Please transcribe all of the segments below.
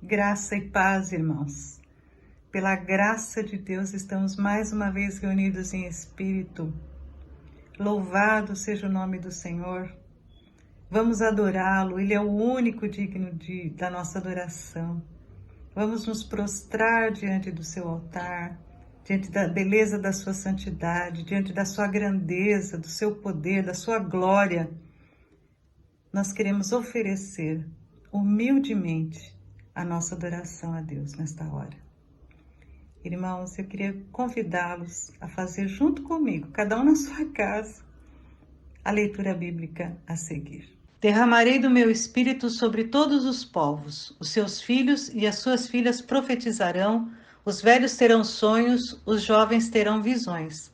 Graça e paz, irmãos. Pela graça de Deus, estamos mais uma vez reunidos em espírito. Louvado seja o nome do Senhor. Vamos adorá-lo, Ele é o único digno da nossa adoração. Vamos nos prostrar diante do seu altar, diante da beleza da sua santidade, diante da sua grandeza, do seu poder, da sua glória. Nós queremos oferecer humildemente a nossa adoração a Deus nesta hora. Irmãos, eu queria convidá-los a fazer junto comigo, cada um na sua casa, a leitura bíblica a seguir. Derramarei do meu espírito sobre todos os povos, os seus filhos e as suas filhas profetizarão, os velhos terão sonhos, os jovens terão visões.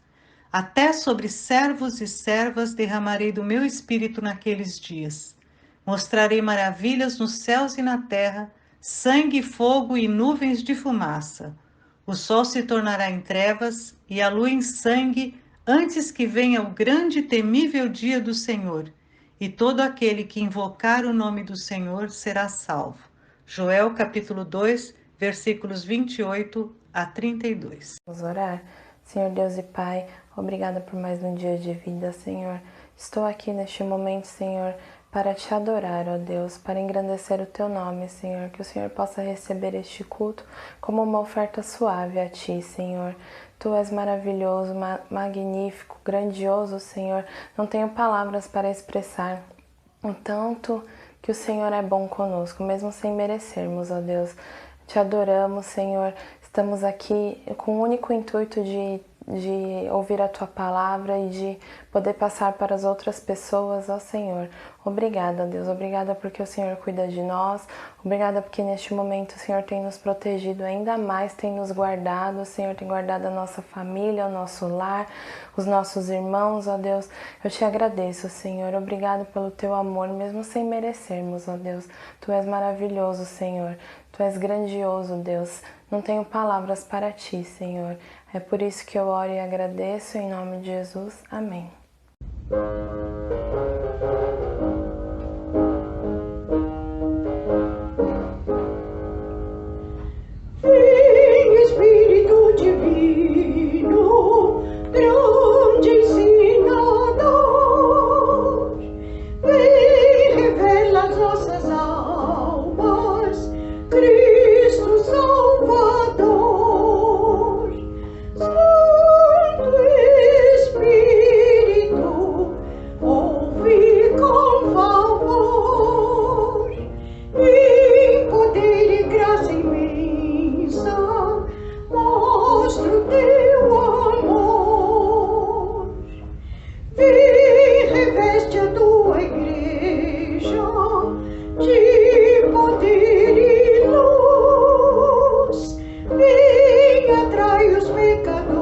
Até sobre servos e servas derramarei do meu espírito naqueles dias. Mostrarei maravilhas nos céus e na terra, sangue, fogo e nuvens de fumaça. O sol se tornará em trevas e a lua em sangue, antes que venha o grande e temível dia do Senhor. E todo aquele que invocar o nome do Senhor será salvo. Joel capítulo 2, versículos 28 a 32. Vamos orar? Senhor Deus e Pai, obrigada por mais um dia de vida, Senhor. Estou aqui neste momento, Senhor, para te adorar, ó Deus, para engrandecer o teu nome, Senhor, que o Senhor possa receber este culto como uma oferta suave a ti, Senhor. Tu és maravilhoso, magnífico, grandioso, Senhor. Não tenho palavras para expressar o tanto que o Senhor é bom conosco, mesmo sem merecermos, ó Deus. Te adoramos, Senhor. Estamos aqui com o único intuito de ouvir a Tua palavra e de poder passar para as outras pessoas, ó Senhor. Obrigada, Deus. Obrigada porque o Senhor cuida de nós. Obrigada porque neste momento o Senhor tem nos protegido ainda mais, tem nos guardado. O Senhor tem guardado a nossa família, o nosso lar, os nossos irmãos, ó Deus. Eu te agradeço, Senhor. Obrigado pelo Teu amor, mesmo sem merecermos, ó Deus. Tu és maravilhoso, Senhor. Tu és grandioso, Deus. Não tenho palavras para Ti, Senhor. É por isso que eu oro e agradeço, em nome de Jesus. Amém. Vem, Espírito Divino, grande ensinador, vem, revela as nossas almas, Cristo Salvador. Santo Espírito, ouve com favor, em poder e graça imensa, mostra o teu amor. Vem, reveste a tua igreja de poder e luz, vem, atrai os pecadores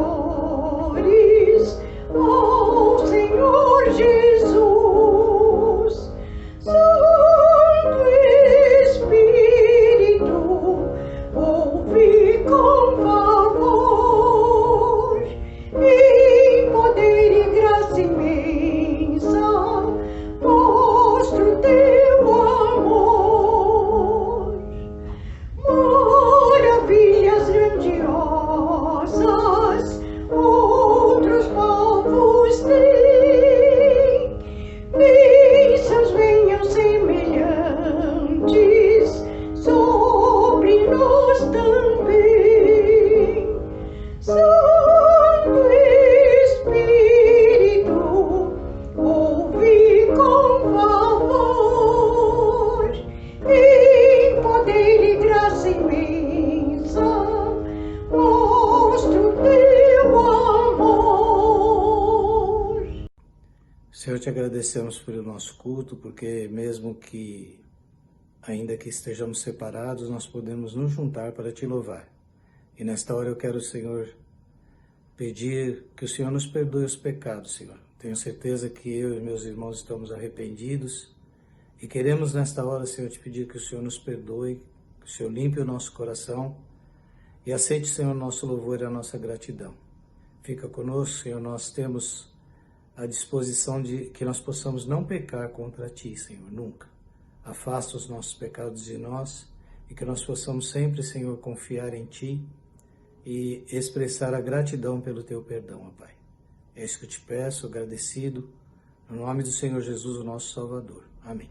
ao Senhor Jesus. Santo Espírito, ouve com favor, em poder e graça imensa, mostra o teu amor. Maravilhas grandiosas outros povos têm, bênçãos venham semelhantes sobre nós também. Santo Espírito, ouve com favor, em poder e graça imensa, mostra o teu amor. Senhor, te agradecemos pelo nosso culto, porque mesmo que, ainda que estejamos separados, nós podemos nos juntar para te louvar. E nesta hora eu quero, Senhor, pedir que o Senhor nos perdoe os pecados, Senhor. Tenho certeza que eu e meus irmãos estamos arrependidos e queremos nesta hora, Senhor, te pedir que o Senhor nos perdoe, que o Senhor limpe o nosso coração e aceite, Senhor, o nosso louvor e a nossa gratidão. Fica conosco, Senhor, nós temos a disposição de que nós possamos não pecar contra Ti, Senhor, nunca. Afasta os nossos pecados de nós e que nós possamos sempre, Senhor, confiar em Ti e expressar a gratidão pelo Teu perdão, ó Pai. É isso que eu te peço, agradecido, no nome do Senhor Jesus, o nosso Salvador. Amém.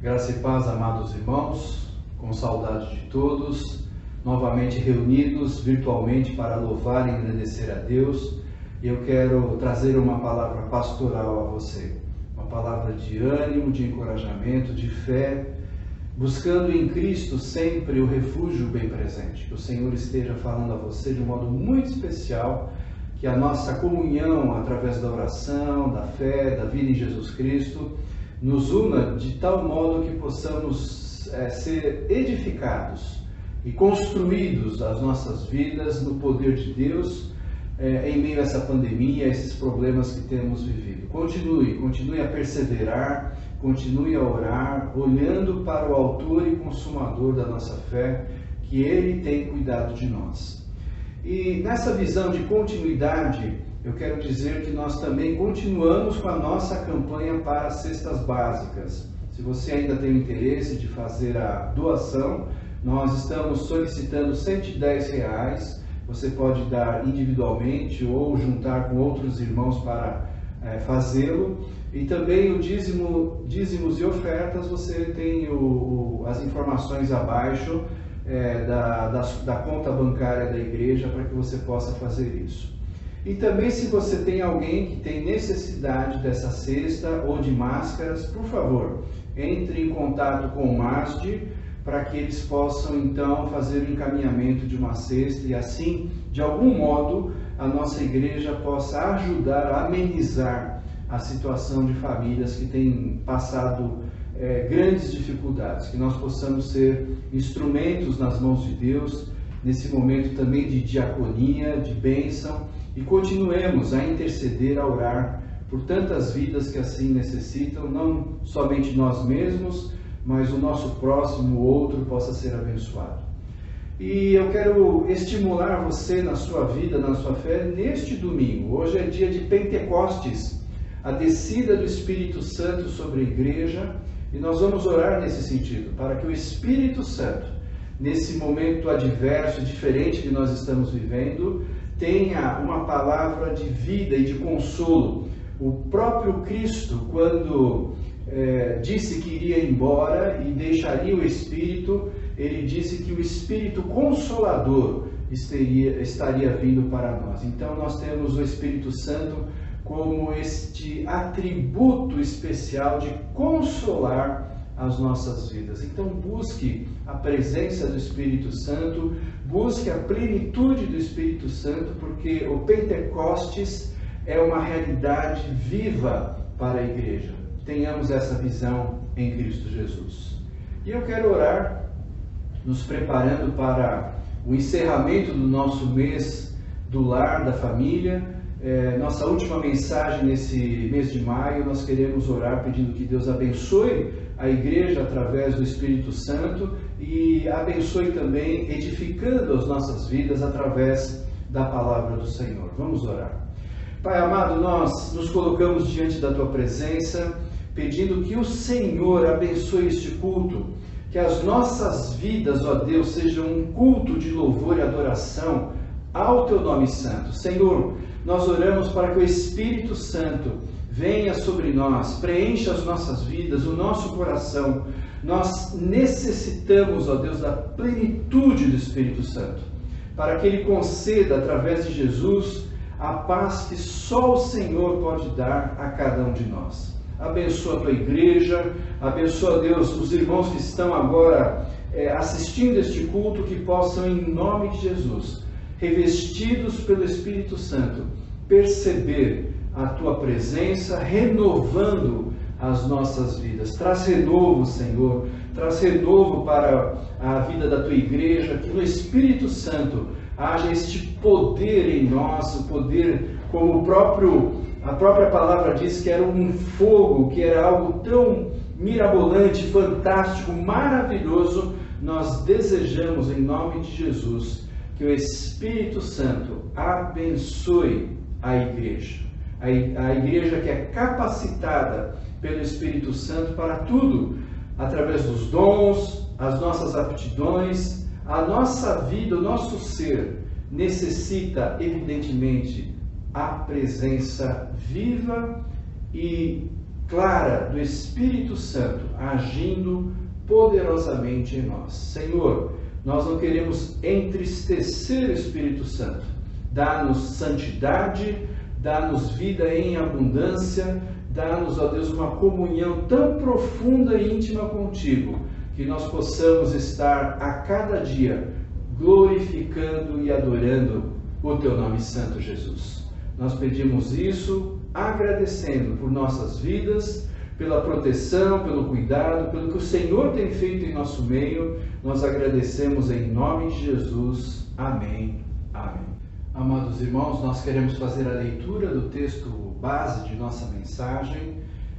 Graça e paz, amados irmãos, com saudade de todos, novamente reunidos virtualmente para louvar e agradecer a Deus. E eu quero trazer uma palavra pastoral a você, uma palavra de ânimo, de encorajamento, de fé, buscando em Cristo sempre o refúgio bem presente. Que o Senhor esteja falando a você de um modo muito especial, que a nossa comunhão através da oração, da fé, da vida em Jesus Cristo, nos una de tal modo que possamos ser edificados e construídos as nossas vidas no poder de Deus em meio a essa pandemia, a esses problemas que temos vivido. Continue a perseverar, continue a orar, olhando para o autor e consumador da nossa fé, que Ele tem cuidado de nós. E nessa visão de continuidade, eu quero dizer que nós também continuamos com a nossa campanha para as cestas básicas. Se você ainda tem interesse de fazer a doação, nós estamos solicitando R$110. Você pode dar individualmente ou juntar com outros irmãos para fazê-lo. E também o dízimos e ofertas, você tem as informações abaixo da conta bancária da igreja para que você possa fazer isso. E também, se você tem alguém que tem necessidade dessa cesta ou de máscaras, por favor, entre em contato com o MASD para que eles possam então fazer o encaminhamento de uma cesta e assim, de algum modo, a nossa igreja possa ajudar a amenizar a situação de famílias que têm passado grandes dificuldades, que nós possamos ser instrumentos nas mãos de Deus, nesse momento também de diaconia, de bênção, e continuemos a interceder, a orar por tantas vidas que assim necessitam, não somente nós mesmos, mas o nosso próximo, o outro, possa ser abençoado. E eu quero estimular você na sua vida, na sua fé, neste domingo. Hoje é dia de Pentecostes, a descida do Espírito Santo sobre a igreja, e nós vamos orar nesse sentido, para que o Espírito Santo, nesse momento adverso e diferente que nós estamos vivendo, tenha uma palavra de vida e de consolo. O próprio Cristo, quando disse que iria embora e deixaria o Espírito, ele disse que o Espírito Consolador estaria vindo para nós. Então nós temos o Espírito Santo como este atributo especial de consolar as nossas vidas. Então busque a presença do Espírito Santo, busque a plenitude do Espírito Santo, porque o Pentecostes é uma realidade viva para a igreja. Tenhamos essa visão em Cristo Jesus. E eu quero orar, nos preparando para o encerramento do nosso mês do lar, da família. Nossa última mensagem nesse mês de maio, nós queremos orar pedindo que Deus abençoe a igreja através do Espírito Santo e abençoe também edificando as nossas vidas através da palavra do Senhor. Vamos orar. Pai amado, nós nos colocamos diante da Tua presença, pedindo que o Senhor abençoe este culto, que as nossas vidas, ó Deus, sejam um culto de louvor e adoração ao Teu nome santo. Senhor, nós oramos para que o Espírito Santo venha sobre nós, preencha as nossas vidas, o nosso coração. Nós necessitamos, ó Deus, da plenitude do Espírito Santo, para que Ele conceda, através de Jesus, a paz que só o Senhor pode dar a cada um de nós. Abençoa a Tua igreja, abençoa, Deus, os irmãos que estão agora assistindo este culto, que possam, em nome de Jesus, revestidos pelo Espírito Santo, perceber a Tua presença, renovando as nossas vidas. Traz renovo, Senhor, traz renovo para a vida da Tua igreja, que no Espírito Santo haja este poder em nós, o poder como a própria palavra diz, que era um fogo, que era algo tão mirabolante, fantástico, maravilhoso. Nós desejamos, em nome de Jesus, que o Espírito Santo abençoe a igreja. A igreja que é capacitada pelo Espírito Santo para tudo, através dos dons, as nossas aptidões, a nossa vida, o nosso ser, necessita, evidentemente, a presença viva e clara do Espírito Santo agindo poderosamente em nós. Senhor, nós não queremos entristecer o Espírito Santo. Dá-nos santidade, dá-nos vida em abundância, dá-nos, ó Deus, uma comunhão tão profunda e íntima contigo, que nós possamos estar a cada dia glorificando e adorando o Teu nome santo, Jesus. Nós pedimos isso agradecendo por nossas vidas, pela proteção, pelo cuidado, pelo que o Senhor tem feito em nosso meio. Nós agradecemos em nome de Jesus. Amém. Amém. Amados irmãos, nós queremos fazer a leitura do texto base de nossa mensagem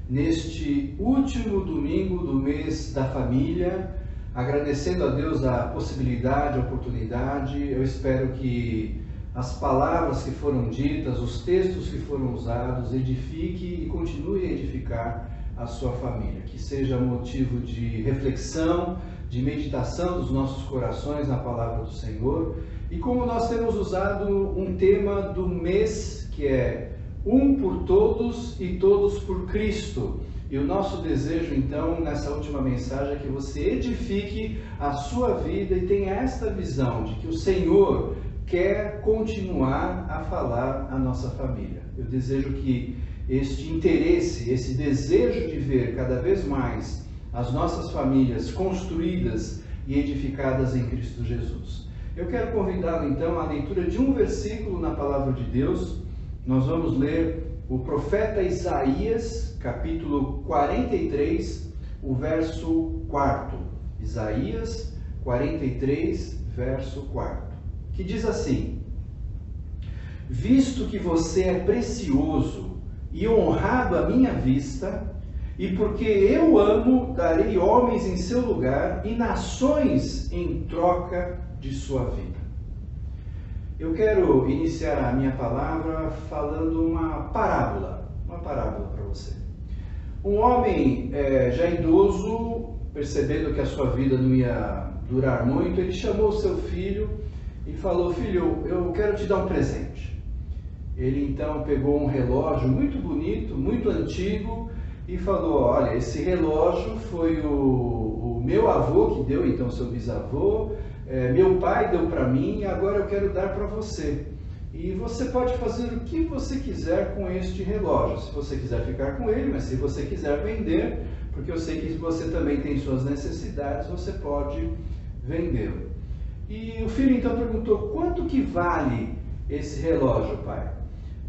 neste último domingo do mês da família, agradecendo a Deus a possibilidade, a oportunidade. Eu espero que as palavras que foram ditas, os textos que foram usados, edifique e continue a edificar a sua família, que seja motivo de reflexão, de meditação dos nossos corações na palavra do Senhor. E como nós temos usado um tema do mês, que é um por todos e todos por Cristo. E o nosso desejo, então, nessa última mensagem, é que você edifique a sua vida e tenha esta visão de que o Senhor quer continuar a falar à nossa família. Eu desejo que este interesse, esse desejo de ver cada vez mais as nossas famílias construídas e edificadas em Cristo Jesus. Eu quero convidá-lo, então, à leitura de um versículo na Palavra de Deus. Nós vamos ler o profeta Isaías, capítulo 43, o verso 4. Isaías 43, verso 4. Que diz assim: visto que você é precioso e honrado à minha vista, e porque eu amo, darei homens em seu lugar e nações em troca de sua vida. Eu quero iniciar a minha palavra falando uma parábola para você. Um homem já idoso, percebendo que a sua vida não ia durar muito, ele chamou seu filho e falou: filho, eu quero te dar um presente. Ele então pegou um relógio muito bonito, muito antigo, e falou: olha, esse relógio foi o meu avô que deu, então seu bisavô, meu pai deu para mim, e agora eu quero dar para você. E você pode fazer o que você quiser com este relógio. Se você quiser ficar com ele, mas se você quiser vender, porque eu sei que você também tem suas necessidades, você pode vendê-lo. E o filho então perguntou: quanto que vale esse relógio, pai?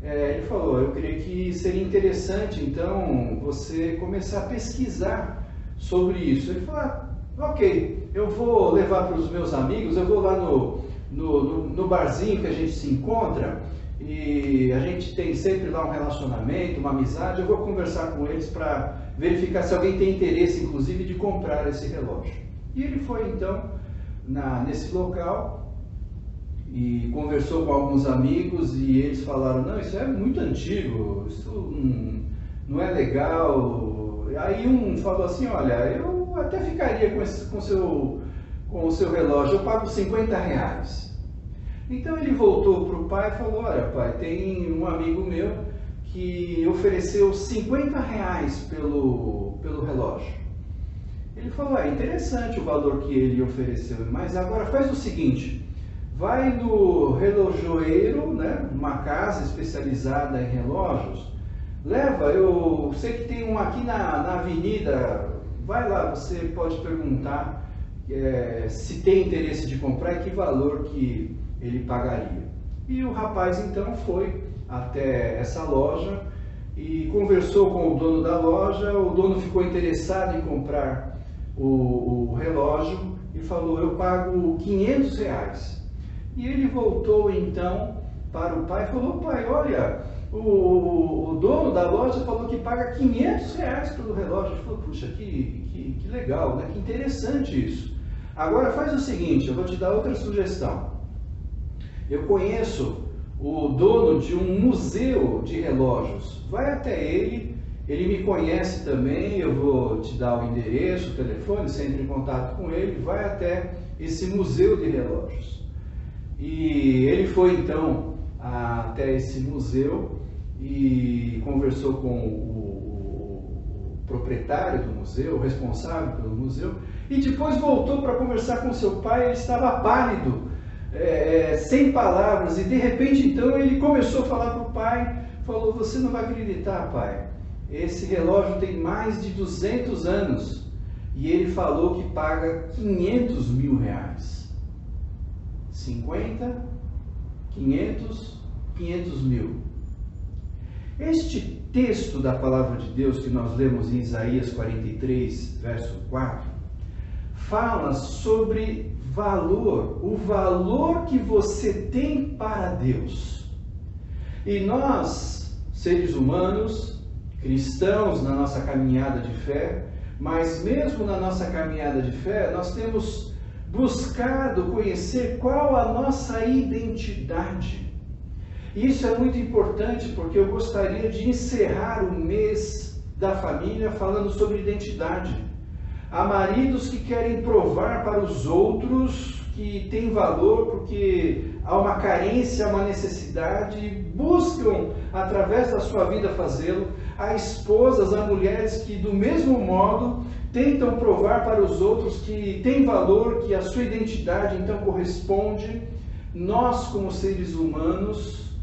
Ele falou: eu creio que seria interessante então você começar a pesquisar sobre isso. Ele falou: ok, eu vou levar para os meus amigos, eu vou lá no barzinho que a gente se encontra, e a gente tem sempre lá um relacionamento, uma amizade, eu vou conversar com eles para verificar se alguém tem interesse, inclusive, de comprar esse relógio. E ele foi então nesse local e conversou com alguns amigos, e eles falaram: não, isso é muito antigo, isso não é legal. Aí um falou assim: olha, eu até ficaria com o seu relógio, eu pago R$50. Então ele voltou para o pai e falou: olha, pai, tem um amigo meu que ofereceu R$50 pelo relógio. Ele falou: é interessante o valor que ele ofereceu, mas agora faz o seguinte: vai no relojoeiro, né, uma casa especializada em relógios, leva, eu sei que tem um aqui na avenida, vai lá, você pode perguntar se tem interesse de comprar e que valor que ele pagaria. E o rapaz então foi até essa loja e conversou com o dono da loja. O dono ficou interessado em comprar o relógio e falou: eu pago R$500. E ele voltou então para o pai e falou: pai, olha, o dono da loja falou que paga R$500 pelo relógio. Ele falou: puxa, que legal, né? Que interessante isso. Agora faz o seguinte, eu vou te dar outra sugestão. Eu conheço o dono de um museu de relógios. Vai até ele me conhece também, eu vou te dar o endereço, o telefone, você entra em contato com ele, vai até esse museu de relógios. E ele foi então até esse museu e conversou com o proprietário do museu, o responsável pelo museu, e depois voltou para conversar com seu pai. Ele estava pálido, sem palavras, e de repente então ele começou a falar para o pai, falou: você não vai acreditar, pai, esse relógio tem mais de 200 anos, e ele falou que paga R$500 mil. 50, 500, 500 mil. Este texto da palavra de Deus que nós lemos em Isaías 43, verso 4, fala sobre valor, o valor que você tem para Deus. E nós, seres humanos, cristãos na nossa caminhada de fé, mas mesmo na nossa caminhada de fé, nós temos buscado conhecer qual a nossa identidade. Isso é muito importante, porque eu gostaria de encerrar o mês da família falando sobre identidade. Há maridos que querem provar para os outros que tem valor porque há uma carência, há uma necessidade, e buscam através da sua vida fazê-lo. Há esposas, há mulheres que do mesmo modo tentam provar para os outros que tem valor, que a sua identidade então corresponde. Nós, como seres humanos,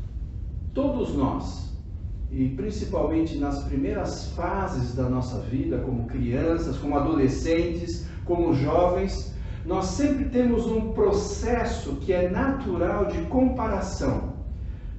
todos nós, e principalmente nas primeiras fases da nossa vida, como crianças, como adolescentes, como jovens, nós sempre temos um processo que é natural de comparação.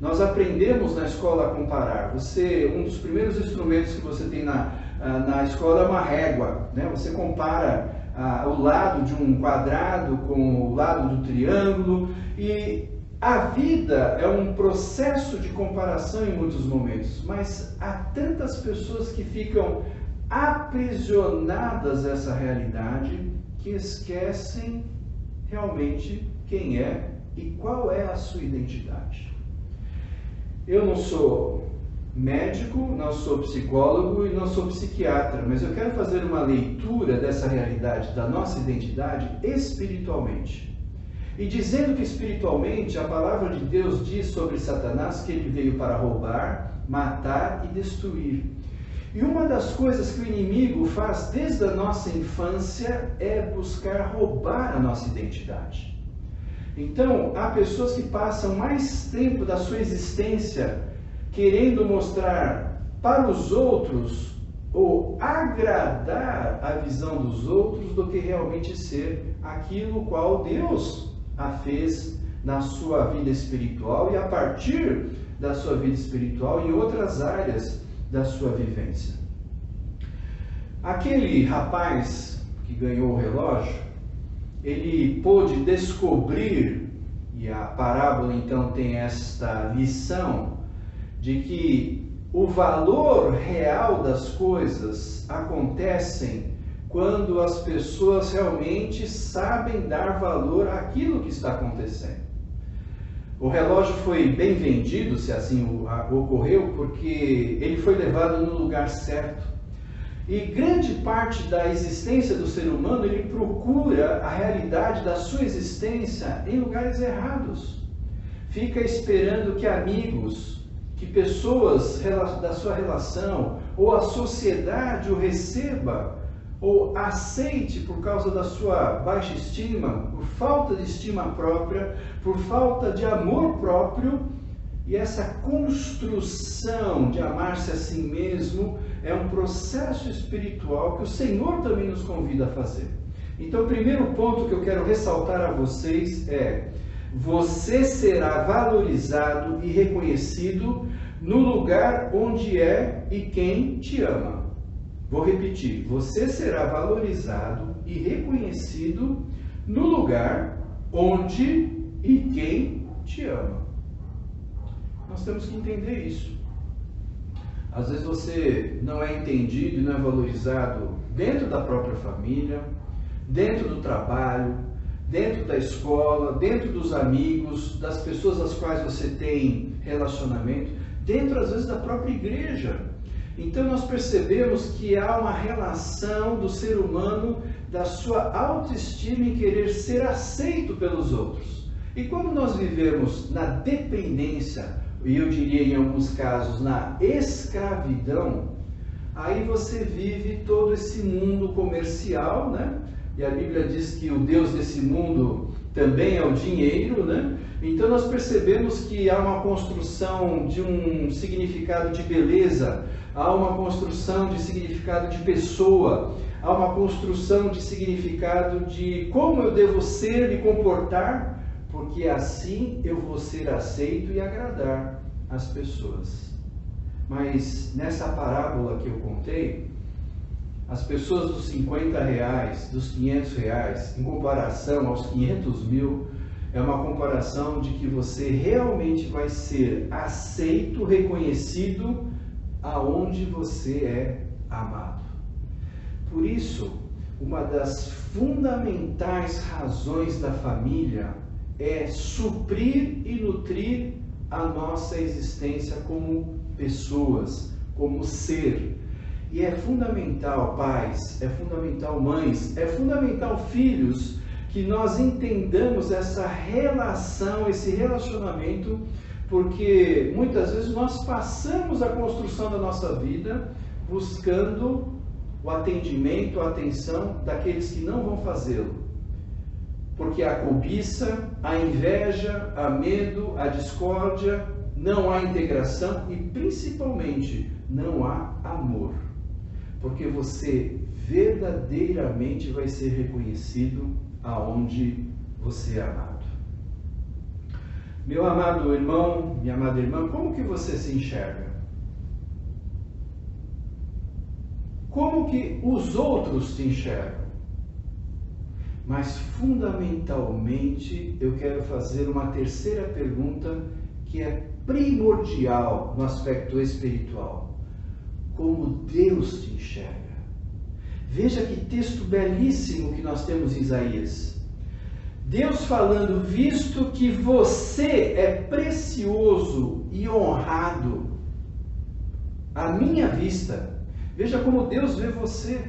Nós aprendemos na escola a comparar. Um dos primeiros instrumentos que você tem na escola é uma régua, né? Você compara o lado de um quadrado com o lado do triângulo, e a vida é um processo de comparação em muitos momentos, mas há tantas pessoas que ficam aprisionadas a essa realidade que esquecem realmente quem é e qual é a sua identidade. Eu não sou médico, não sou psicólogo e não sou psiquiatra, mas eu quero fazer uma leitura dessa realidade da nossa identidade espiritualmente. E dizendo que espiritualmente, a palavra de Deus diz sobre Satanás que ele veio para roubar, matar e destruir. E uma das coisas que o inimigo faz desde a nossa infância é buscar roubar a nossa identidade. Então, há pessoas que passam mais tempo da sua existência querendo mostrar para os outros ou agradar a visão dos outros do que realmente ser aquilo qual Deus a fez na sua vida espiritual e a partir da sua vida espiritual em outras áreas da sua vivência. Aquele rapaz que ganhou o relógio, ele pôde descobrir, e a parábola então tem esta lição, de que o valor real das coisas acontecem quando as pessoas realmente sabem dar valor àquilo que está acontecendo. O relógio foi bem vendido, se assim ocorreu, porque ele foi levado no lugar certo. E grande parte da existência do ser humano, ele procura a realidade da sua existência em lugares errados. Fica esperando que amigos, que pessoas da sua relação, ou a sociedade o receba, ou aceite por causa da sua baixa estima, por falta de estima própria, por falta de amor próprio. E essa construção de amar-se a si mesmo é um processo espiritual que o Senhor também nos convida a fazer. Então, o primeiro ponto que eu quero ressaltar a vocês é: você será valorizado e reconhecido no lugar onde é e quem te ama. Vou repetir: você será valorizado e reconhecido no lugar onde e quem te ama. Nós temos que entender isso. Às vezes você não é entendido e não é valorizado dentro da própria família, dentro do trabalho, dentro da escola, dentro dos amigos, das pessoas às quais você tem relacionamento, dentro às vezes da própria igreja. Então nós percebemos que há uma relação do ser humano, da sua autoestima em querer ser aceito pelos outros. E quando nós vivemos na dependência, e eu diria em alguns casos na escravidão, aí você vive todo esse mundo comercial, né? E a Bíblia diz que o Deus desse mundo também é o dinheiro, né? Então nós percebemos que há uma construção de um significado de beleza, há uma construção de significado de pessoa, há uma construção de significado de como eu devo ser e comportar, porque assim eu vou ser aceito e agradar as pessoas. Mas nessa parábola que eu contei, as pessoas dos R$50, dos R$500, em comparação aos 500 mil, é uma comparação de que você realmente vai ser aceito, reconhecido, aonde você é amado. Por isso, uma das fundamentais razões da família é suprir e nutrir a nossa existência como pessoas, como ser. E é fundamental, pais, é fundamental, mães, é fundamental, filhos, que nós entendamos essa relação, esse relacionamento, porque muitas vezes nós passamos a construção da nossa vida buscando o atendimento, a atenção daqueles que não vão fazê-lo. Porque a cobiça, a inveja, a medo, a discórdia, não há integração e principalmente não há amor. Porque você verdadeiramente vai ser reconhecido aonde você é amado. Meu amado irmão, minha amada irmã, como que você se enxerga? Como que os outros te enxergam? Mas fundamentalmente eu quero fazer uma terceira pergunta que é primordial no aspecto espiritual. Como Deus te enxerga? Veja que texto belíssimo que nós temos em Isaías. Deus falando, visto que você é precioso e honrado à minha vista. Veja como Deus vê você.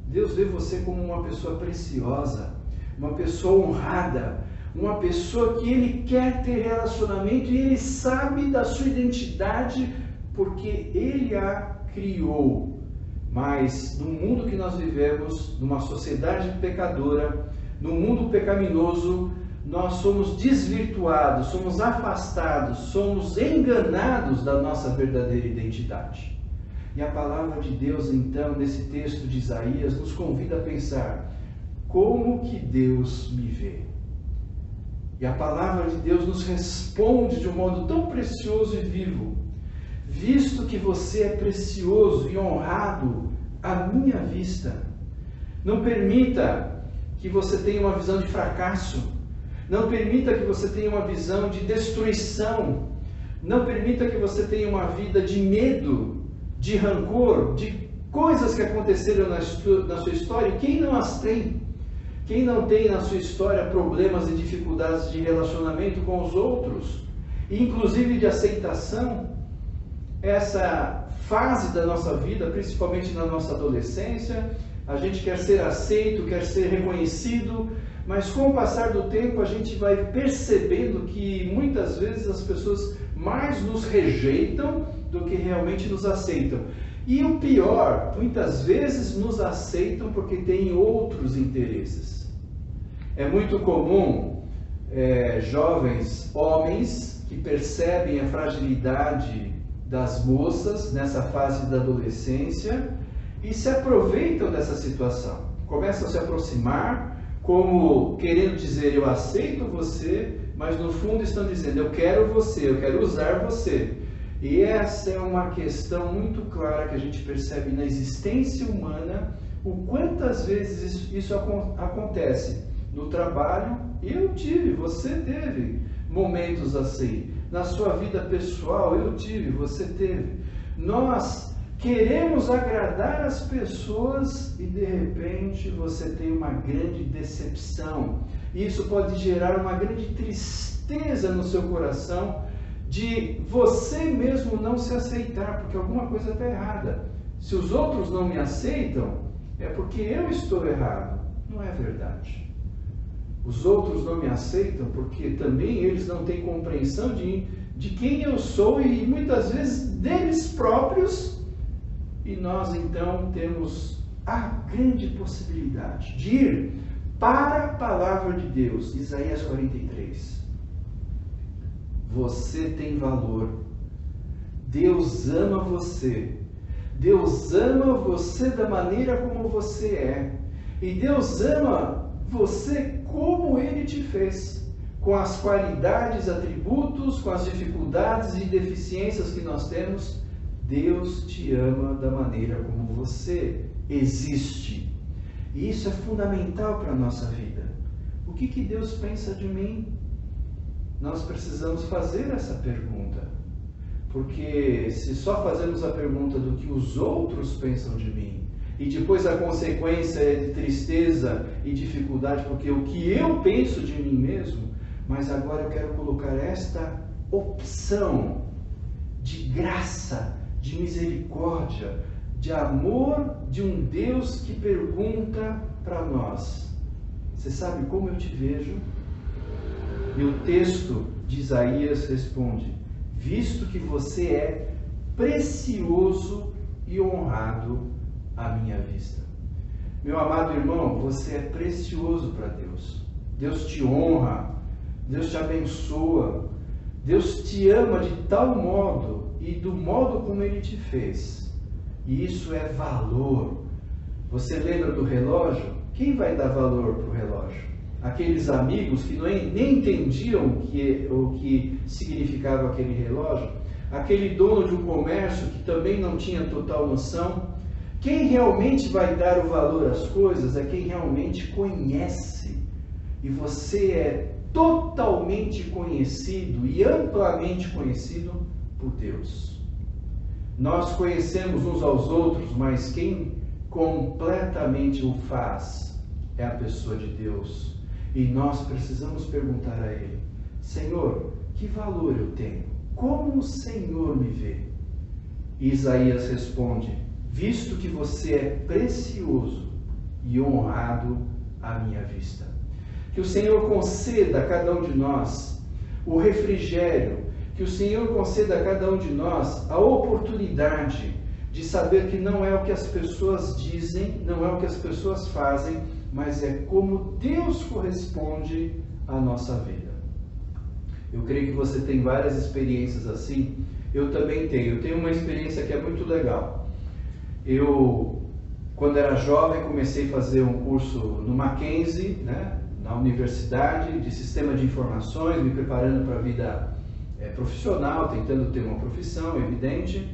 Deus vê você como uma pessoa preciosa, uma pessoa honrada, uma pessoa que Ele quer ter relacionamento e Ele sabe da sua identidade porque Ele a criou. Mas no mundo que nós vivemos, numa sociedade pecadora, no mundo pecaminoso, nós somos desvirtuados, somos afastados, somos enganados da nossa verdadeira identidade. E a palavra de Deus, então, nesse texto de Isaías, nos convida a pensar, como que Deus me vê? E a palavra de Deus nos responde de um modo tão precioso e vivo. Visto que você é precioso e honrado à minha vista, não permita que você tenha uma visão de fracasso, não permita que você tenha uma visão de destruição, não permita que você tenha uma vida de medo, de rancor, de coisas que aconteceram na sua história. Quem não as tem? Quem não tem na sua história problemas e dificuldades de relacionamento com os outros, e inclusive de aceitação? Essa fase da nossa vida, principalmente na nossa adolescência, a gente quer ser aceito, quer ser reconhecido, mas com o passar do tempo a gente vai percebendo que muitas vezes as pessoas mais nos rejeitam do que realmente nos aceitam. E o pior, muitas vezes nos aceitam porque têm outros interesses. É muito comum jovens homens que percebem a fragilidade das moças nessa fase da adolescência e se aproveitam dessa situação. Começam a se aproximar como querendo dizer, eu aceito você, mas no fundo estão dizendo, eu quero você, eu quero usar você. E essa é uma questão muito clara que a gente percebe na existência humana, o quantas vezes isso acontece. No trabalho, eu tive, você teve momentos assim. Na sua vida pessoal, eu tive, você teve. Nós queremos agradar as pessoas e de repente você tem uma grande decepção. Isso pode gerar uma grande tristeza no seu coração de você mesmo não se aceitar, porque alguma coisa está errada. Se os outros não me aceitam, é porque eu estou errado. Não é verdade. Os outros não me aceitam porque também eles não têm compreensão de quem eu sou e muitas vezes deles próprios. E nós então temos a grande possibilidade de ir para a palavra de Deus. Isaías 43. Você tem valor. Deus ama você. Deus ama você da maneira como você é. E Deus ama você como Ele te fez. Com as qualidades, atributos, com as dificuldades e deficiências que nós temos, Deus te ama da maneira como você existe. E isso é fundamental para a nossa vida. O que Deus pensa de mim? Nós precisamos fazer essa pergunta. Porque se só fazemos a pergunta do que os outros pensam de mim, e depois a consequência é de tristeza e dificuldade, porque o que eu penso de mim mesmo, mas agora eu quero colocar esta opção de graça, de misericórdia, de amor de um Deus que pergunta para nós, você sabe como eu te vejo? E o texto de Isaías responde, visto que você é precioso e honrado à minha vista. Meu amado irmão, você é precioso para Deus. Deus te honra, Deus te abençoa, Deus te ama de tal modo e do modo como Ele te fez. E isso é valor. Você lembra do relógio? Quem vai dar valor para o relógio? aqueles amigos que nem entendiam o que significava aquele relógio, aquele dono de um comércio que também não tinha total noção. Quem realmente vai dar o valor às coisas é quem realmente conhece. E você é totalmente conhecido e amplamente conhecido por Deus. Nós conhecemos uns aos outros, mas quem completamente o faz é a pessoa de Deus. E nós precisamos perguntar a Ele: Senhor, que valor eu tenho? Como o Senhor me vê? E Isaías responde: visto que você é precioso e honrado à minha vista. Que o Senhor conceda a cada um de nós o refrigério, que o Senhor conceda a cada um de nós a oportunidade de saber que não é o que as pessoas dizem, não é o que as pessoas fazem, mas é como Deus corresponde à nossa vida. Eu creio que você tem várias experiências assim. Eu também tenho. Eu tenho uma experiência que é muito legal. Eu, quando era jovem, comecei a fazer um curso no Mackenzie, na universidade, de sistema de informações, me preparando para a vida profissional, tentando ter uma profissão, evidente.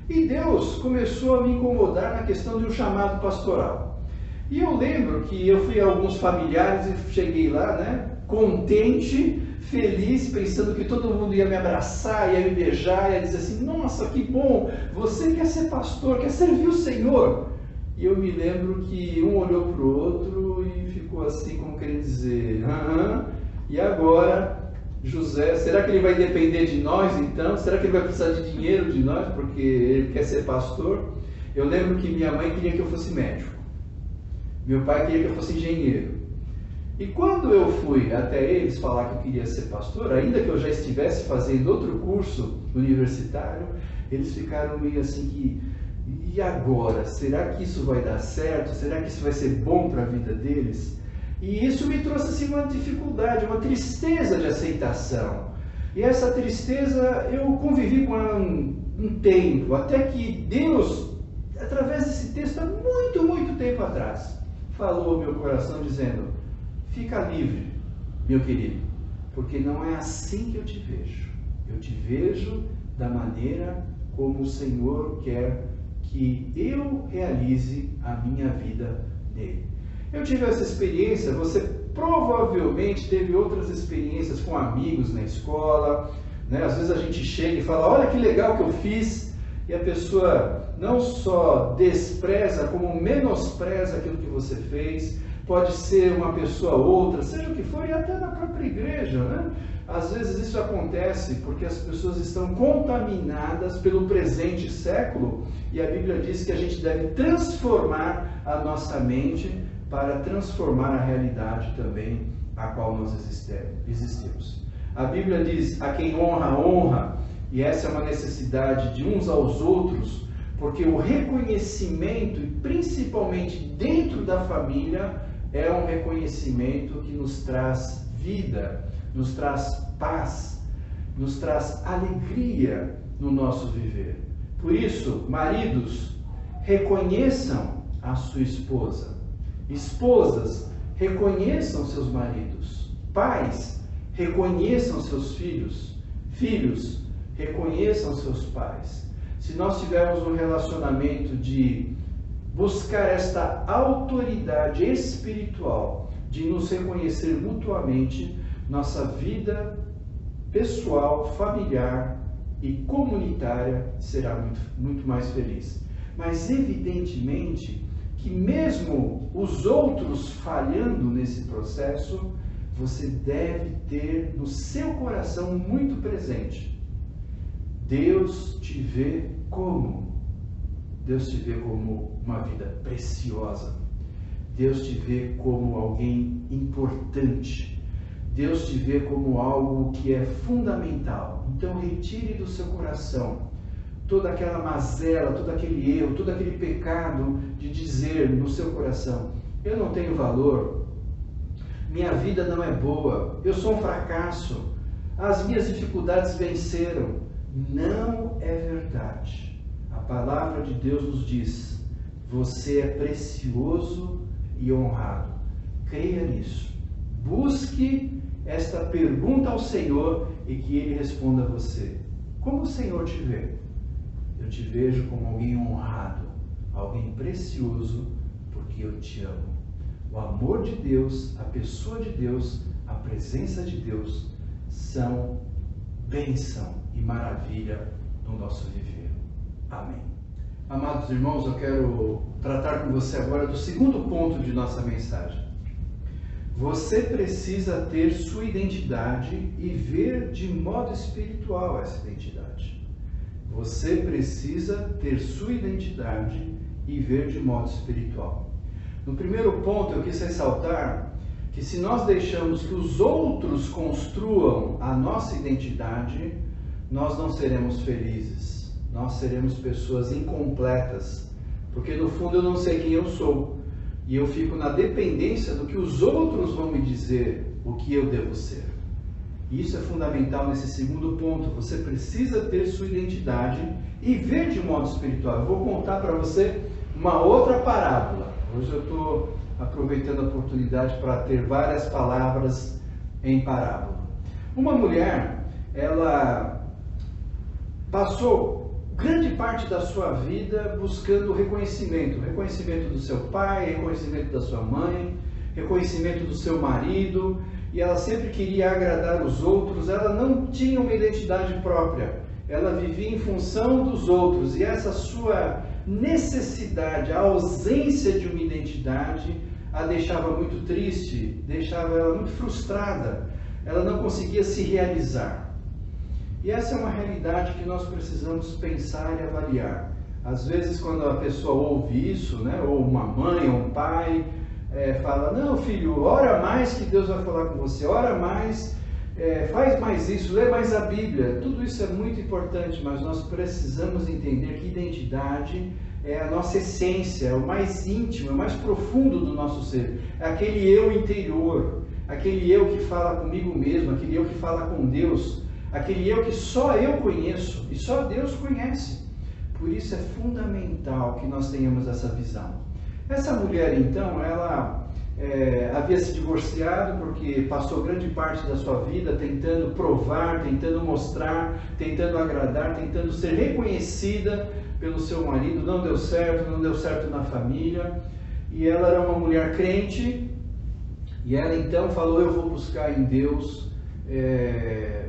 E Deus começou a me incomodar na questão de um chamado pastoral. E eu lembro que eu fui a alguns familiares e cheguei lá, contente, feliz, pensando que todo mundo ia me abraçar, ia me beijar, ia dizer assim: nossa, que bom, você quer ser pastor, quer servir o Senhor. E eu me lembro que um olhou para o outro e ficou assim, como querendo dizer: e agora, José, será que ele vai depender de nós então? Será que ele vai precisar de dinheiro de nós porque ele quer ser pastor? Eu lembro que minha mãe queria que eu fosse médico, meu pai queria que eu fosse engenheiro. E quando eu fui até eles falar que eu queria ser pastor, ainda que eu já estivesse fazendo outro curso universitário, eles ficaram meio assim e agora? Será que isso vai dar certo? Será que isso vai ser bom para a vida deles? E isso me trouxe assim, uma dificuldade, uma tristeza de aceitação. E essa tristeza eu convivi com ela um tempo, até que Deus, através desse texto, há muito, muito tempo atrás, falou ao meu coração dizendo: fica livre, meu querido, porque não é assim que eu te vejo. Eu te vejo da maneira como o Senhor quer que eu realize a minha vida nele. Eu tive essa experiência, você provavelmente teve outras experiências com amigos na escola, Às vezes a gente chega e fala: olha que legal que eu fiz, e a pessoa não só despreza, como menospreza aquilo que você fez. Pode ser uma pessoa ou outra, seja o que for, e até na própria igreja, Às vezes isso acontece porque as pessoas estão contaminadas pelo presente século, e a Bíblia diz que a gente deve transformar a nossa mente para transformar a realidade também a qual nós existimos. A Bíblia diz: a quem honra, honra, e essa é uma necessidade de uns aos outros, porque o reconhecimento, e principalmente dentro da família, é um reconhecimento que nos traz vida, nos traz paz, nos traz alegria no nosso viver. Por isso, maridos, reconheçam a sua esposa. Esposas, reconheçam seus maridos. Pais, reconheçam seus filhos. Filhos, reconheçam seus pais. Se nós tivermos um relacionamento de buscar esta autoridade espiritual, de nos reconhecer mutuamente, nossa vida pessoal, familiar e comunitária será muito, muito mais feliz. Mas evidentemente que mesmo os outros falhando nesse processo, você deve ter no seu coração muito presente: Deus te vê como? Deus te vê como uma vida preciosa. Deus te vê como alguém importante. Deus te vê como algo que é fundamental. Então retire do seu coração toda aquela mazela, todo aquele erro, todo aquele pecado de dizer no seu coração: eu não tenho valor, minha vida não é boa, eu sou um fracasso, as minhas dificuldades venceram. Não é verdade. A palavra de Deus nos diz: você é precioso e honrado. Creia nisso. Busque esta pergunta ao Senhor e que Ele responda a você. Como o Senhor te vê? Eu te vejo como alguém honrado, alguém precioso, porque eu te amo. O amor de Deus, a pessoa de Deus, a presença de Deus são bênção e maravilha no nosso viver. Amém. Amados irmãos, eu quero tratar com você agora do segundo ponto de nossa mensagem. Você precisa ter sua identidade e ver de modo espiritual essa identidade. Você precisa ter sua identidade e ver de modo espiritual. No primeiro ponto, eu quis ressaltar que se nós deixamos que os outros construam a nossa identidade, nós não seremos felizes. Nós seremos pessoas incompletas, porque no fundo eu não sei quem eu sou. E eu fico na dependência do que os outros vão me dizer o que eu devo ser. E isso é fundamental nesse segundo ponto. Você precisa ter sua identidade e ver de modo espiritual. Eu vou contar para você uma outra parábola. Hoje eu estou aproveitando a oportunidade para ter várias palavras em parábola. Uma mulher, ela passou grande parte da sua vida buscando reconhecimento do seu pai, reconhecimento da sua mãe, reconhecimento do seu marido, e ela sempre queria agradar os outros. Ela não tinha uma identidade própria, ela vivia em função dos outros, e essa sua necessidade, a ausência de uma identidade, a deixava muito triste, deixava ela muito frustrada, ela não conseguia se realizar. E essa é uma realidade que nós precisamos pensar e avaliar. Às vezes, quando a pessoa ouve isso, né, ou uma mãe ou um pai fala: não, filho, ora mais que Deus vai falar com você, ora mais, faz mais isso, lê mais a Bíblia. Tudo isso é muito importante, mas nós precisamos entender que identidade é a nossa essência, é o mais íntimo, é o mais profundo do nosso ser. É aquele eu interior, aquele eu que fala comigo mesmo, aquele eu que fala com Deus, aquele eu que só eu conheço e só Deus conhece. Por isso é fundamental que nós tenhamos essa visão. Essa mulher, então, ela havia se divorciado porque passou grande parte da sua vida tentando provar, tentando mostrar, tentando agradar, tentando ser reconhecida pelo seu marido. Não deu certo na família. E ela era uma mulher crente, e ela então falou: eu vou buscar em Deus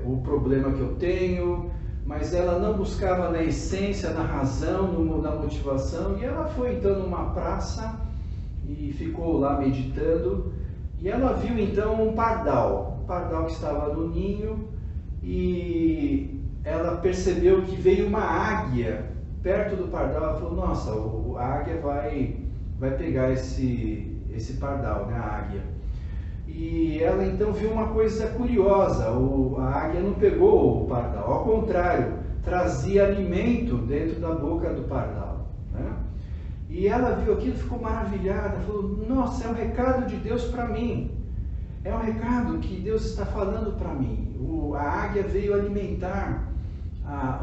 o problema que eu tenho. Mas ela não buscava na essência, na razão, na motivação. E ela foi então numa praça e ficou lá meditando. E ela viu então um pardal que estava no ninho, e ela percebeu que veio uma águia perto do pardal. Ela falou: nossa, a águia vai pegar esse pardal, né, a águia. E ela então viu uma coisa curiosa: a águia não pegou o pardal, ao contrário, trazia alimento dentro da boca do pardal, né? E ela viu aquilo, ficou maravilhada, falou: nossa, é um recado de Deus para mim, é um recado que Deus está falando para mim. A águia veio alimentar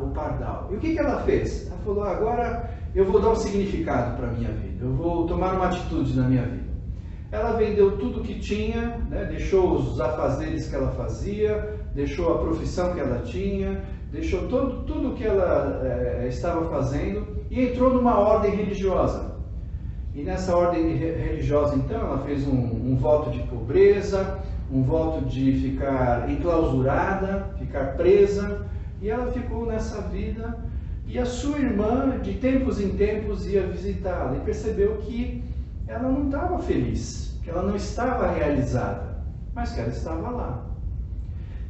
o pardal. E o que ela fez? Ela falou: agora eu vou dar um significado para a minha vida, eu vou tomar uma atitude na minha vida. Ela vendeu tudo que tinha, né? Deixou os afazeres que ela fazia, deixou a profissão que ela tinha, deixou tudo que ela estava fazendo e entrou numa ordem religiosa. E nessa ordem religiosa, então, ela fez um voto de pobreza, um voto de ficar enclausurada, ficar presa, e ela ficou nessa vida. E a sua irmã, de tempos em tempos, ia visitá-la e percebeu que ela não estava feliz, que ela não estava realizada, mas que ela estava lá.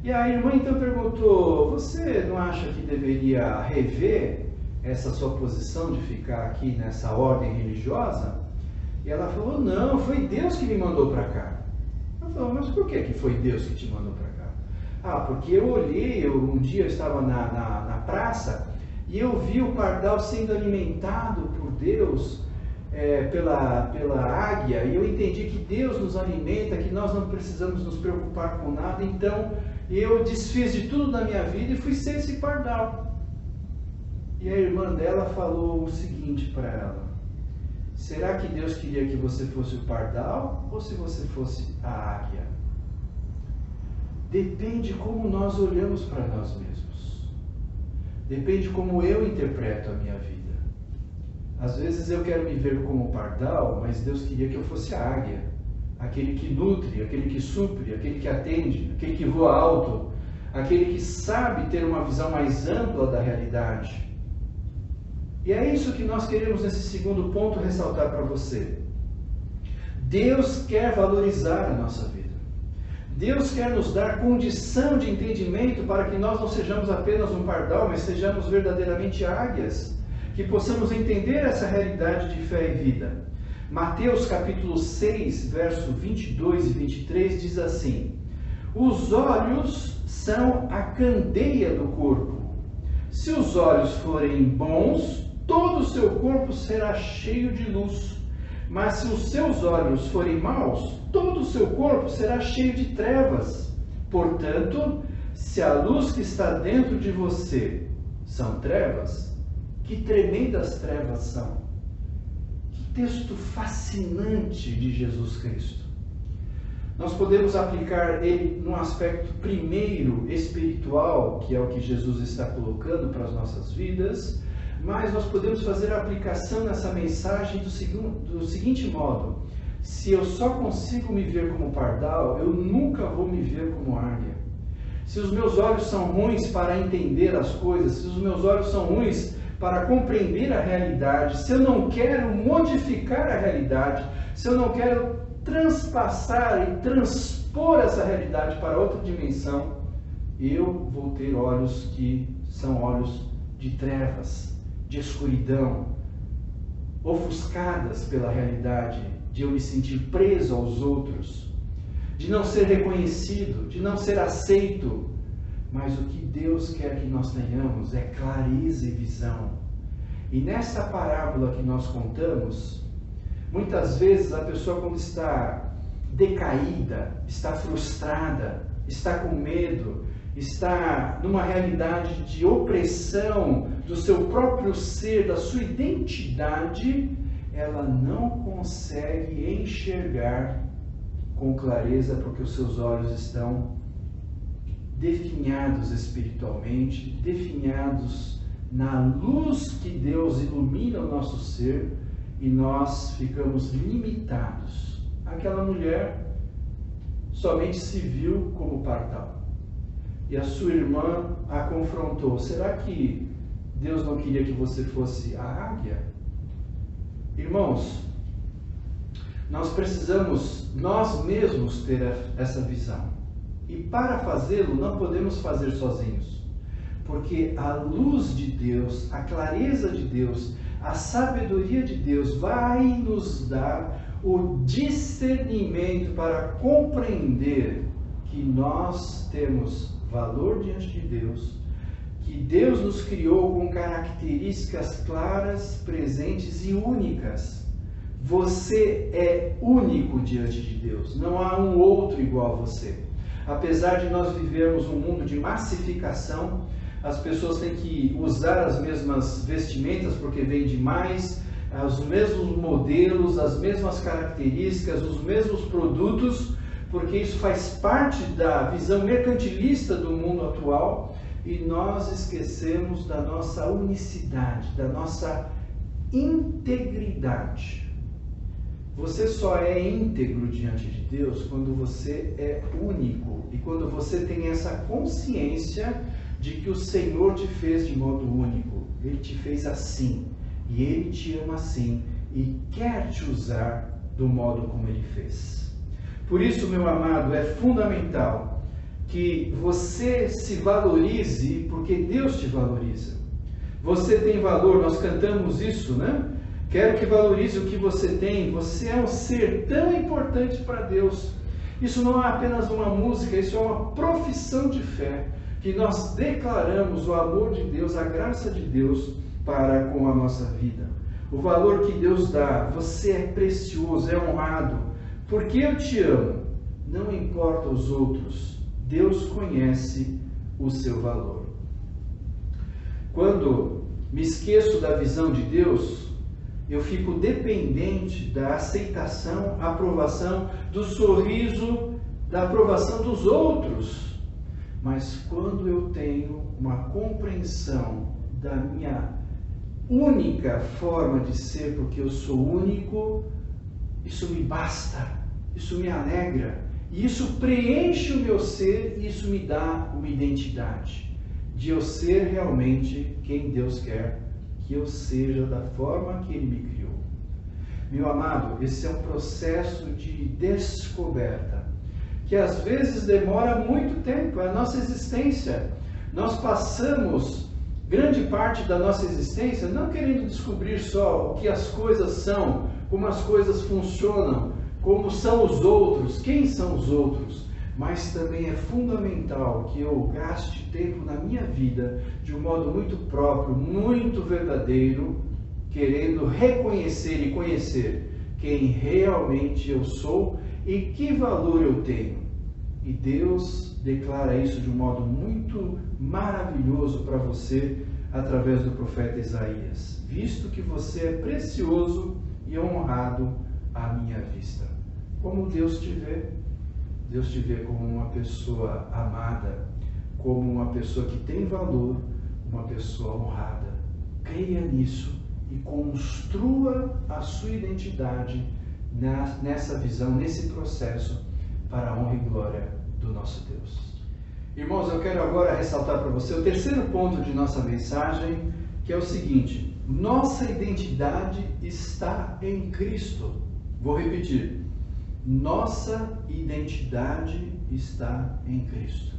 E a irmã então perguntou: você não acha que deveria rever essa sua posição de ficar aqui nessa ordem religiosa? E ela falou: não, foi Deus que me mandou para cá. Ela falou: mas por que foi Deus que te mandou para cá? Ah, porque eu olhei, um dia eu estava na praça e eu vi o pardal sendo alimentado por Deus, pela águia, e eu entendi que Deus nos alimenta, que nós não precisamos nos preocupar com nada. Então eu desfiz de tudo na minha vida e fui ser esse pardal. E a irmã dela falou o seguinte para ela: será que Deus queria que você fosse o pardal ou se você fosse a águia? depende como nós olhamos para nós mesmos. Depende como eu interpreto a minha vida. Às vezes eu quero me ver como pardal, mas Deus queria que eu fosse a águia. Aquele que nutre, aquele que supre, aquele que atende, aquele que voa alto, aquele que sabe ter uma visão mais ampla da realidade. E é isso que nós queremos nesse segundo ponto ressaltar para você. Deus quer valorizar a nossa vida. Deus quer nos dar condição de entendimento para que nós não sejamos apenas um pardal, mas sejamos verdadeiramente águias, que possamos entender essa realidade de fé e vida. Mateus capítulo 6, verso 22 e 23 diz assim: os olhos são a candeia do corpo. Se os olhos forem bons, todo o seu corpo será cheio de luz. Mas se os seus olhos forem maus, todo o seu corpo será cheio de trevas. Portanto, se a luz que está dentro de você são trevas, que tremendas trevas são! Que texto fascinante de Jesus Cristo! Nós podemos aplicar ele num aspecto primeiro espiritual, que é o que Jesus está colocando para as nossas vidas, mas nós podemos fazer a aplicação nessa mensagem do seguinte modo: se eu só consigo me ver como pardal, eu nunca vou me ver como águia. Se os meus olhos são ruins para entender as coisas, se os meus olhos são ruins para compreender a realidade, se eu não quero modificar a realidade, se eu não quero transpassar e transpor essa realidade para outra dimensão, eu vou ter olhos que são olhos de trevas, de escuridão, ofuscadas pela realidade, de eu me sentir preso aos outros, de não ser reconhecido, de não ser aceito. Mas o que Deus quer que nós tenhamos é clareza e visão. E nessa parábola que nós contamos, muitas vezes a pessoa, quando está decaída, está frustrada, está com medo, está numa realidade de opressão do seu próprio ser, da sua identidade, ela não consegue enxergar com clareza, porque os seus olhos estão definhados espiritualmente, definhados na luz que Deus ilumina o nosso ser, e nós ficamos limitados. Aquela mulher somente se viu como pardal. E a sua irmã a confrontou: será que Deus não queria que você fosse a águia? Irmãos, nós precisamos nós mesmos ter essa visão. E para fazê-lo, não podemos fazer sozinhos. Porque a luz de Deus, a clareza de Deus, a sabedoria de Deus vai nos dar o discernimento para compreender que nós temos valor diante de Deus, que Deus nos criou com características claras, presentes e únicas. Você é único diante de Deus, não há um outro igual a você. Apesar de nós vivermos um mundo de massificação, as pessoas têm que usar as mesmas vestimentas porque vende mais, os mesmos modelos, as mesmas características, os mesmos produtos, porque isso faz parte da visão mercantilista do mundo atual, e nós esquecemos da nossa unicidade, da nossa integridade. Você só é íntegro diante de Deus quando você é único e quando você tem essa consciência de que o Senhor te fez de modo único. Ele te fez assim e Ele te ama assim e quer te usar do modo como Ele fez. Por isso, meu amado, é fundamental que você se valorize, porque Deus te valoriza. Você tem valor, nós cantamos isso, né? Quero que valorize o que você tem. Você é um ser tão importante para Deus. Isso não é apenas uma música, isso é uma profissão de fé, que nós declaramos o amor de Deus, a graça de Deus para com a nossa vida. O valor que Deus dá, você é precioso, é honrado, porque eu te amo. Não importa os outros, Deus conhece o seu valor. Quando me esqueço da visão de Deus, eu fico dependente da aceitação, aprovação, do sorriso, da aprovação dos outros. mas quando eu tenho uma compreensão da minha única forma de ser, porque eu sou único, isso me basta, isso me alegra, e isso preenche o meu ser, e isso me dá uma identidade de eu ser realmente quem Deus quer que eu seja, da forma que Ele me criou. Meu amado, esse é um processo de descoberta, que às vezes demora muito tempo, é a nossa existência. Nós passamos grande parte da nossa existência não querendo descobrir só o que as coisas são, como as coisas funcionam, como são os outros, quem são os outros, mas também é fundamental que eu gaste tempo na minha vida de um modo muito próprio, muito verdadeiro, querendo reconhecer e conhecer quem realmente eu sou e que valor eu tenho. E Deus declara isso de um modo muito maravilhoso para você através do profeta Isaías. Visto que você é precioso e honrado à minha vista. Como Deus te vê? Deus te vê como uma pessoa amada, como uma pessoa que tem valor, uma pessoa honrada. Creia nisso e construa a sua identidade nessa visão, nesse processo, para a honra e glória do nosso Deus. Irmãos, eu quero agora ressaltar para você o terceiro ponto de nossa mensagem, que é o seguinte: nossa identidade está em Cristo. Vou repetir. Nossa identidade está em Cristo.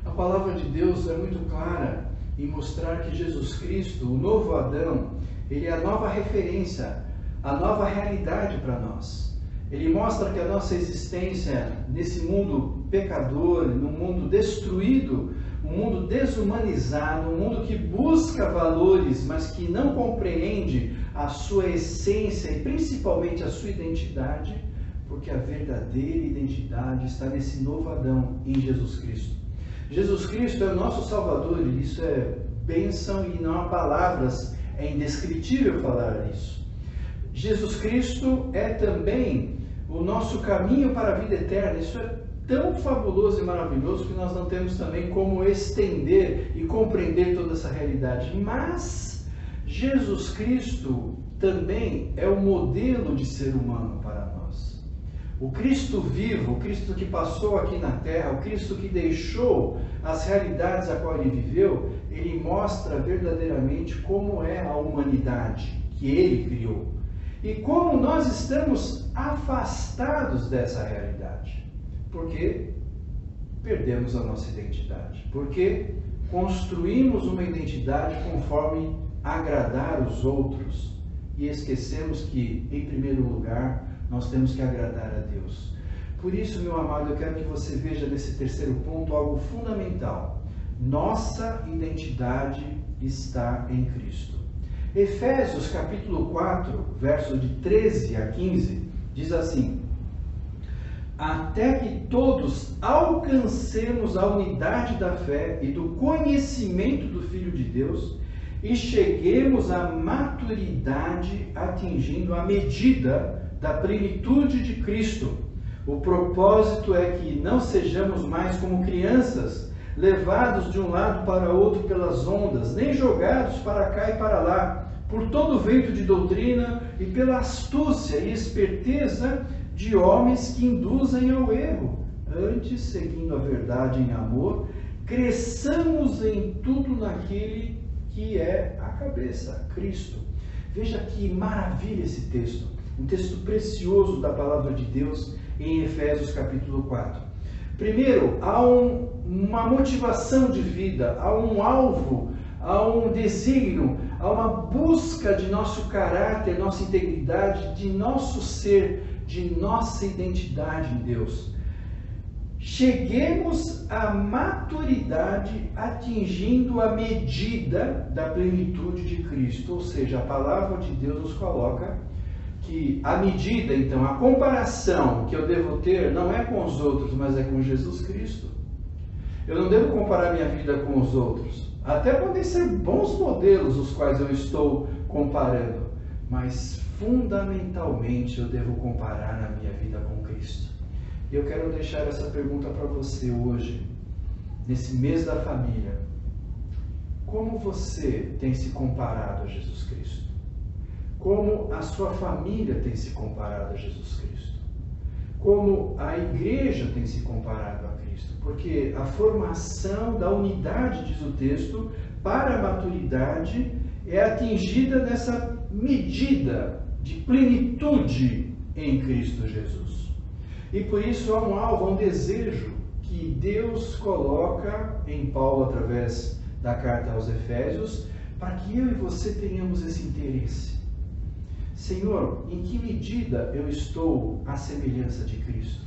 A palavra de Deus é muito clara em mostrar que Jesus Cristo, o novo Adão, ele é a nova referência, a nova realidade para nós. Ele mostra que a nossa existência nesse mundo pecador, num mundo destruído, um mundo desumanizado, um mundo que busca valores, mas que não compreende a sua essência e principalmente a sua identidade, porque a verdadeira identidade está nesse novo Adão, em Jesus Cristo. Jesus Cristo é o nosso Salvador, e isso é bênção e não há palavras, é indescritível falar isso. Jesus Cristo é também o nosso caminho para a vida eterna. Isso é tão fabuloso e maravilhoso que nós não temos também como estender e compreender toda essa realidade. Mas Jesus Cristo também é o modelo de ser humano para nós. O Cristo vivo, o Cristo que passou aqui na terra, o Cristo que deixou as realidades a qual ele viveu, ele mostra verdadeiramente como é a humanidade que ele criou. E como nós estamos afastados dessa realidade. Porque perdemos a nossa identidade. Porque construímos uma identidade conforme agradar os outros. E esquecemos que, em primeiro lugar, nós temos que agradar a Deus. Por isso, meu amado, eu quero que você veja nesse terceiro ponto algo fundamental. Nossa identidade está em Cristo. Efésios capítulo 4, versos de 13 a 15, diz assim: até que todos alcancemos a unidade da fé e do conhecimento do Filho de Deus e cheguemos à maturidade, atingindo a medida da plenitude de Cristo. O propósito é que não sejamos mais como crianças, levados de um lado para outro pelas ondas, nem jogados para cá e para lá, por todo vento de doutrina e pela astúcia e esperteza de homens que induzem ao erro. Antes, seguindo a verdade em amor, cresçamos em tudo naquele que é a cabeça, Cristo. Veja que maravilha esse texto. Um texto precioso da palavra de Deus em Efésios capítulo 4. Primeiro, há uma motivação de vida, há um alvo, há um desígnio, há uma busca de nosso caráter, nossa integridade, de nosso ser, de nossa identidade em Deus. Cheguemos à maturidade atingindo a medida da plenitude de Cristo. Ou seja, a palavra de Deus nos coloca que a medida, então, a comparação que eu devo ter não é com os outros, mas é com Jesus Cristo. Eu não devo comparar minha vida com os outros. Até podem ser bons modelos os quais eu estou comparando, mas fundamentalmente eu devo comparar na minha vida com Cristo. E eu quero deixar essa pergunta para você hoje. nesse mês da família, como você tem se comparado a Jesus Cristo? Como a sua família tem se comparado a Jesus Cristo? Como a igreja tem se comparado a Cristo? Porque a formação da unidade, diz o texto, para a maturidade é atingida nessa medida de plenitude em Cristo Jesus. E por isso há um alvo, há um desejo que Deus coloca em Paulo através da carta aos Efésios, para que eu e você tenhamos esse interesse. Senhor, em que medida eu estou à semelhança de Cristo?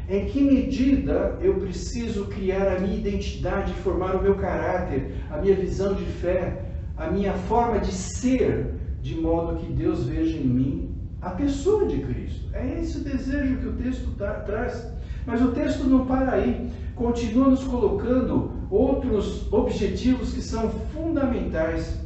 Em que medida eu preciso criar a minha identidade, formar o meu caráter, a minha visão de fé, a minha forma de ser, de modo que Deus veja em mim a pessoa de Cristo? É esse o desejo que o texto traz. Mas o texto não para aí, continua nos colocando outros objetivos que são fundamentais.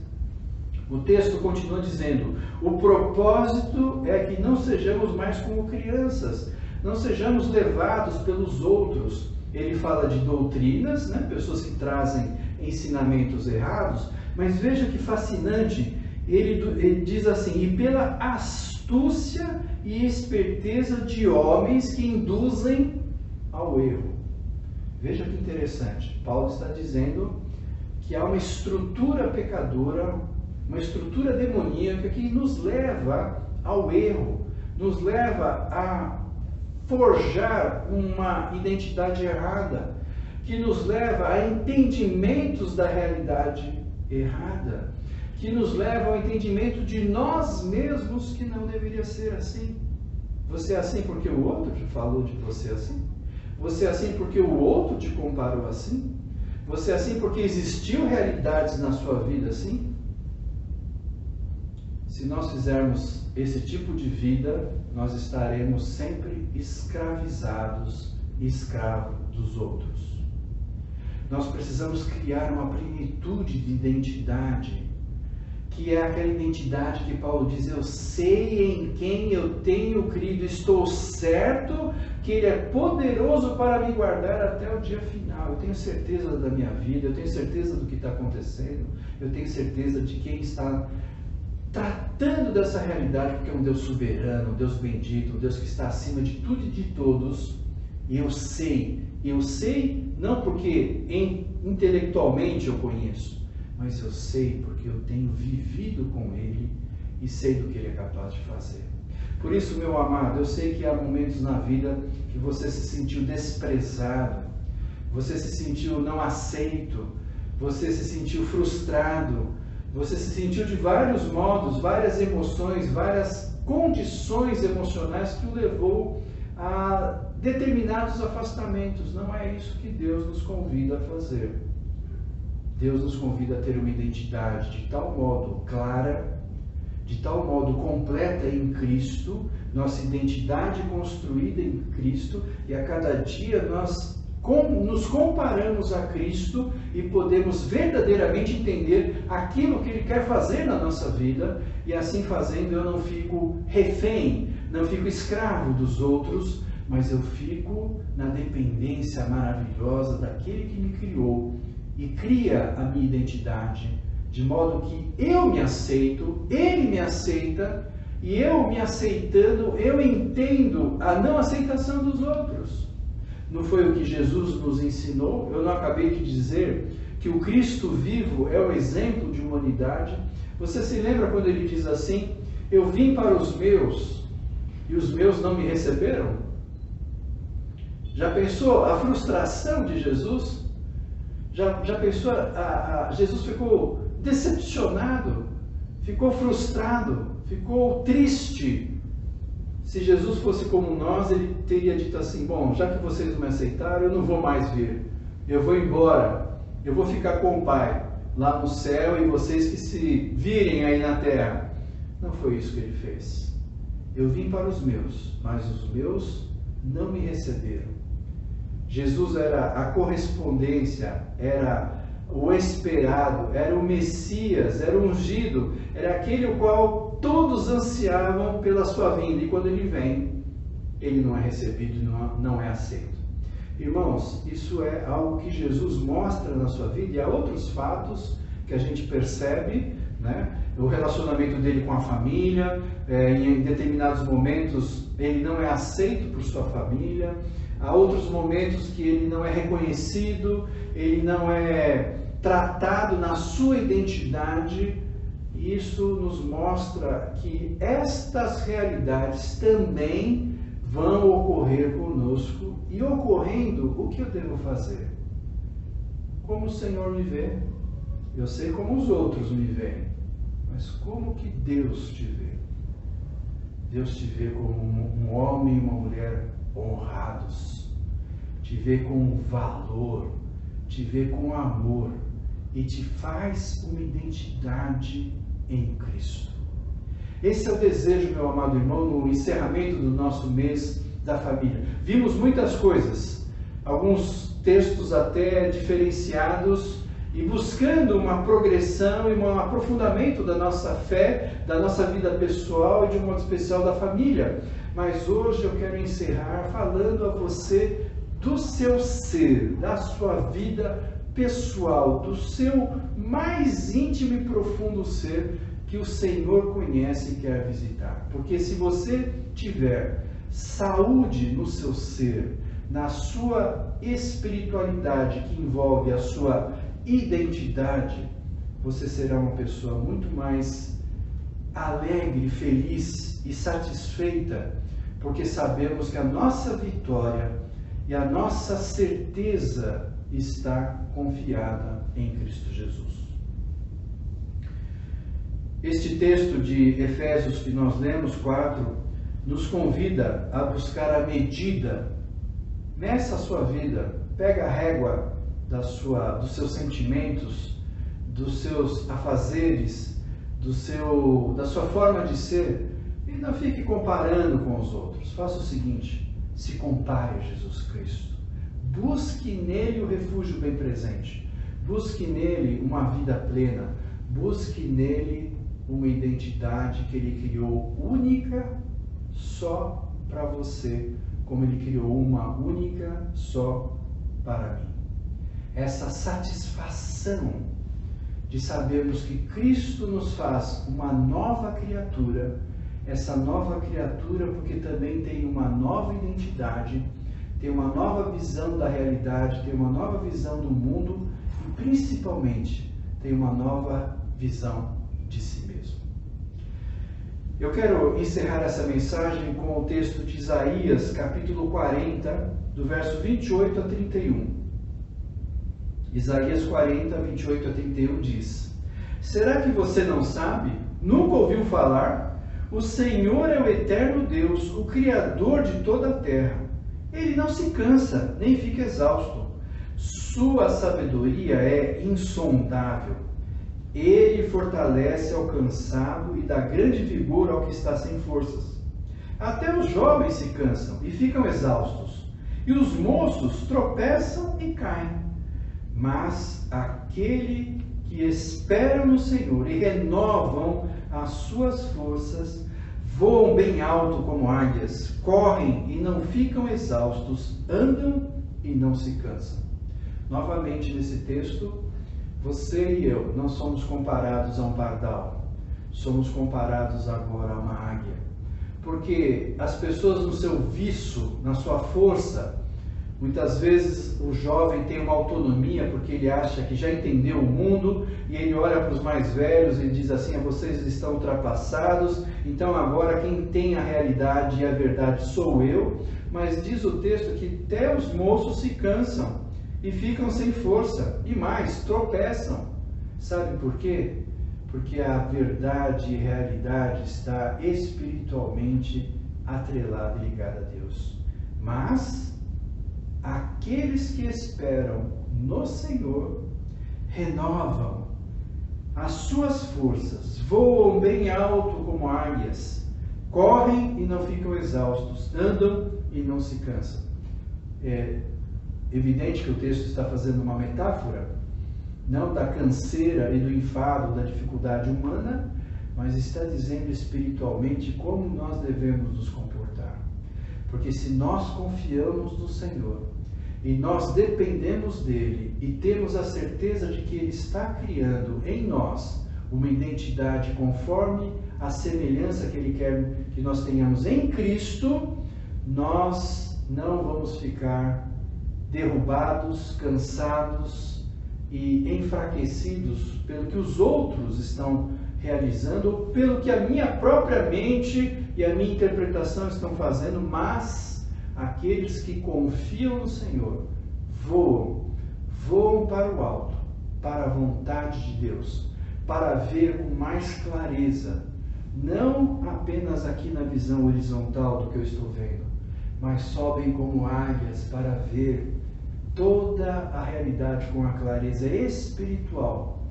O texto continua dizendo: o propósito é que não sejamos mais como crianças, não sejamos levados pelos outros. Ele fala de doutrinas, né? Pessoas que trazem ensinamentos errados, mas veja que fascinante, ele diz assim: e pela astúcia e esperteza de homens que induzem ao erro. Veja que interessante, Paulo está dizendo que há uma estrutura pecadora, uma estrutura demoníaca que nos leva ao erro, nos leva a forjar uma identidade errada, que nos leva a entendimentos da realidade errada, que nos leva ao entendimento de nós mesmos que não deveria ser assim. Você é assim porque o outro te falou de você assim? Você é assim porque o outro te comparou assim? Você é assim porque existiu realidades na sua vida assim? Se nós fizermos esse tipo de vida, nós estaremos sempre escravizados e escravos dos outros. Nós precisamos criar uma plenitude de identidade, que é aquela identidade que Paulo diz: eu sei em quem eu tenho crido, estou certo que Ele é poderoso para me guardar até o dia final. Eu tenho certeza da minha vida, eu tenho certeza do que está acontecendo, eu tenho certeza de quem está tratando dessa realidade, porque é um Deus soberano, um Deus bendito, um Deus que está acima de tudo e de todos. E eu sei não porque intelectualmente eu conheço, mas eu sei porque eu tenho vivido com Ele e sei do que Ele é capaz de fazer. Por isso, meu amado, eu sei que há momentos na vida que você se sentiu desprezado, você se sentiu não aceito, você se sentiu frustrado, você se sentiu de vários modos, várias emoções, várias condições emocionais que o levou a determinados afastamentos. Não é isso que Deus nos convida a fazer. Deus nos convida a ter uma identidade de tal modo clara, de tal modo completa em Cristo, nossa identidade construída em Cristo, e a cada dia nós nos comparamos a Cristo e podemos verdadeiramente entender aquilo que Ele quer fazer na nossa vida, e assim fazendo eu não fico refém, não fico escravo dos outros, mas eu fico na dependência maravilhosa daquele que me criou e cria a minha identidade, de modo que eu me aceito, Ele me aceita, e eu me aceitando, eu entendo a não aceitação dos outros. Não foi o que Jesus nos ensinou? Eu não acabei de dizer que o Cristo vivo é o exemplo de humanidade? Você se lembra quando Ele diz assim: eu vim para os meus, e os meus não me receberam? Já pensou a frustração de Jesus? Já pensou, Jesus ficou decepcionado, ficou frustrado, ficou triste. Se Jesus fosse como nós, Ele teria dito assim: bom, já que vocês não me aceitaram, eu não vou mais vir, eu vou embora, eu vou ficar com o Pai lá no céu e vocês que se virem aí na terra. Não foi isso que Ele fez. Eu vim para os meus, mas os meus não me receberam. Jesus era a correspondência, era o esperado, era o Messias, era o ungido, era aquele o qual todos ansiavam pela sua vinda, e quando Ele vem, Ele não é recebido, não é aceito. Irmãos, isso é algo que Jesus mostra na sua vida, e há outros fatos que a gente percebe, né? O relacionamento dele com a família, em determinados momentos ele não é aceito por sua família, há outros momentos que ele não é reconhecido, ele não é tratado na sua identidade. E isso nos mostra que estas realidades também vão ocorrer conosco, e ocorrendo, o que eu devo fazer? Como o Senhor me vê? Eu sei como os outros me veem, mas como que Deus te vê? Deus te vê como um homem e uma mulher honrados, te vê com valor, te vê com amor e te faz uma identidade em Cristo. Esse é o desejo, meu amado irmão, no encerramento do nosso mês da família. Vimos muitas coisas, alguns textos até diferenciados, e buscando uma progressão e um aprofundamento da nossa fé, da nossa vida pessoal e de um modo especial da família. Mas hoje eu quero encerrar falando a você do seu ser, da sua vida pessoal, do seu mais íntimo e profundo ser, que o Senhor conhece e quer visitar. Porque se você tiver saúde no seu ser, na sua espiritualidade que envolve a sua identidade, você será uma pessoa muito mais alegre, feliz e satisfeita, porque sabemos que a nossa vitória e a nossa certeza está confiada em Cristo Jesus. Este texto de Efésios que nós lemos, 4, nos convida a buscar a medida. Meça a sua vida, pega a régua dos seus sentimentos, dos seus afazeres, da sua forma de ser, e não fique comparando com os outros. Faça o seguinte: se compare a Jesus Cristo. Busque nele o refúgio bem presente. Busque nele uma vida plena. Busque nele uma identidade que ele criou única só para você, como ele criou uma única só para mim. Essa satisfação de sabermos que Cristo nos faz uma nova criatura, essa nova criatura porque também tem uma nova identidade, tem uma nova visão da realidade, tem uma nova visão do mundo e principalmente tem uma nova visão de si mesmo. Eu quero encerrar essa mensagem com o texto de Isaías, capítulo 40, do verso 28 a 31. Isaías 40, 28 a 31 diz: será que você não sabe? Nunca ouviu falar? O Senhor é o eterno Deus, o Criador de toda a terra. Ele não se cansa, nem fica exausto. Sua sabedoria é insondável. Ele fortalece ao cansado e dá grande vigor ao que está sem forças. Até os jovens se cansam e ficam exaustos, e os moços tropeçam e caem. Mas aquele que espera no Senhor e renovam as suas forças, voam bem alto como águias, correm e não ficam exaustos, andam e não se cansam. Novamente nesse texto, você e eu não somos comparados a um pardal, somos comparados agora a uma águia. Porque as pessoas no seu viço, na sua força, muitas vezes o jovem tem uma autonomia porque ele acha que já entendeu o mundo e ele olha para os mais velhos e diz assim: vocês estão ultrapassados, então agora quem tem a realidade e a verdade sou eu. Mas diz o texto que até os moços se cansam e ficam sem força, e mais, tropeçam. Sabe por quê? Porque a verdade e realidade está espiritualmente atrelada e ligada a Deus. Mas aqueles que esperam no Senhor renovam as suas forças, voam bem alto como águias, correm e não ficam exaustos, andam e não se cansam. É evidente que o texto está fazendo uma metáfora, não da canseira e do enfado, da dificuldade humana, mas está dizendo espiritualmente como nós devemos nos comportar. Porque se nós confiamos no Senhor, e nós dependemos dele e temos a certeza de que ele está criando em nós uma identidade conforme a semelhança que ele quer que nós tenhamos em Cristo, nós não vamos ficar derrubados, cansados e enfraquecidos pelo que os outros estão realizando ou pelo que a minha própria mente e a minha interpretação estão fazendo, mas aqueles que confiam no Senhor voam para o alto, para a vontade de Deus, para ver com mais clareza, não apenas aqui na visão horizontal do que eu estou vendo, mas sobem como águias para ver toda a realidade com a clareza espiritual,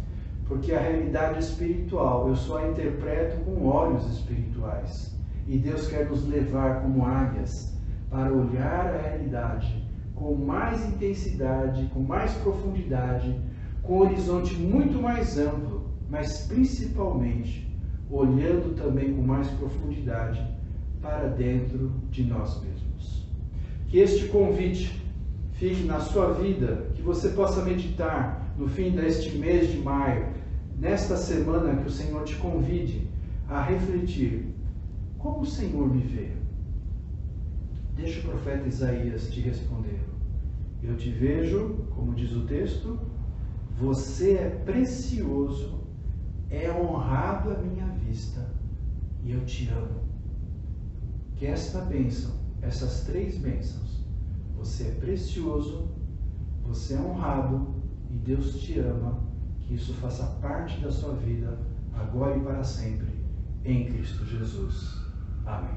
porque a realidade espiritual eu só a interpreto com olhos espirituais, e Deus quer nos levar como águias para olhar a realidade com mais intensidade, com mais profundidade, com um horizonte muito mais amplo, mas principalmente olhando também com mais profundidade para dentro de nós mesmos. Que este convite fique na sua vida, que você possa meditar no fim deste mês de maio, nesta semana que o Senhor te convide a refletir: como o Senhor me vê? Deixa o profeta Isaías te responder. Eu te vejo, como diz o texto, você é precioso, é honrado à minha vista, e eu te amo. Que esta bênção, essas 3 bênçãos, você é precioso, você é honrado e Deus te ama, que isso faça parte da sua vida, agora e para sempre, em Cristo Jesus. Amém.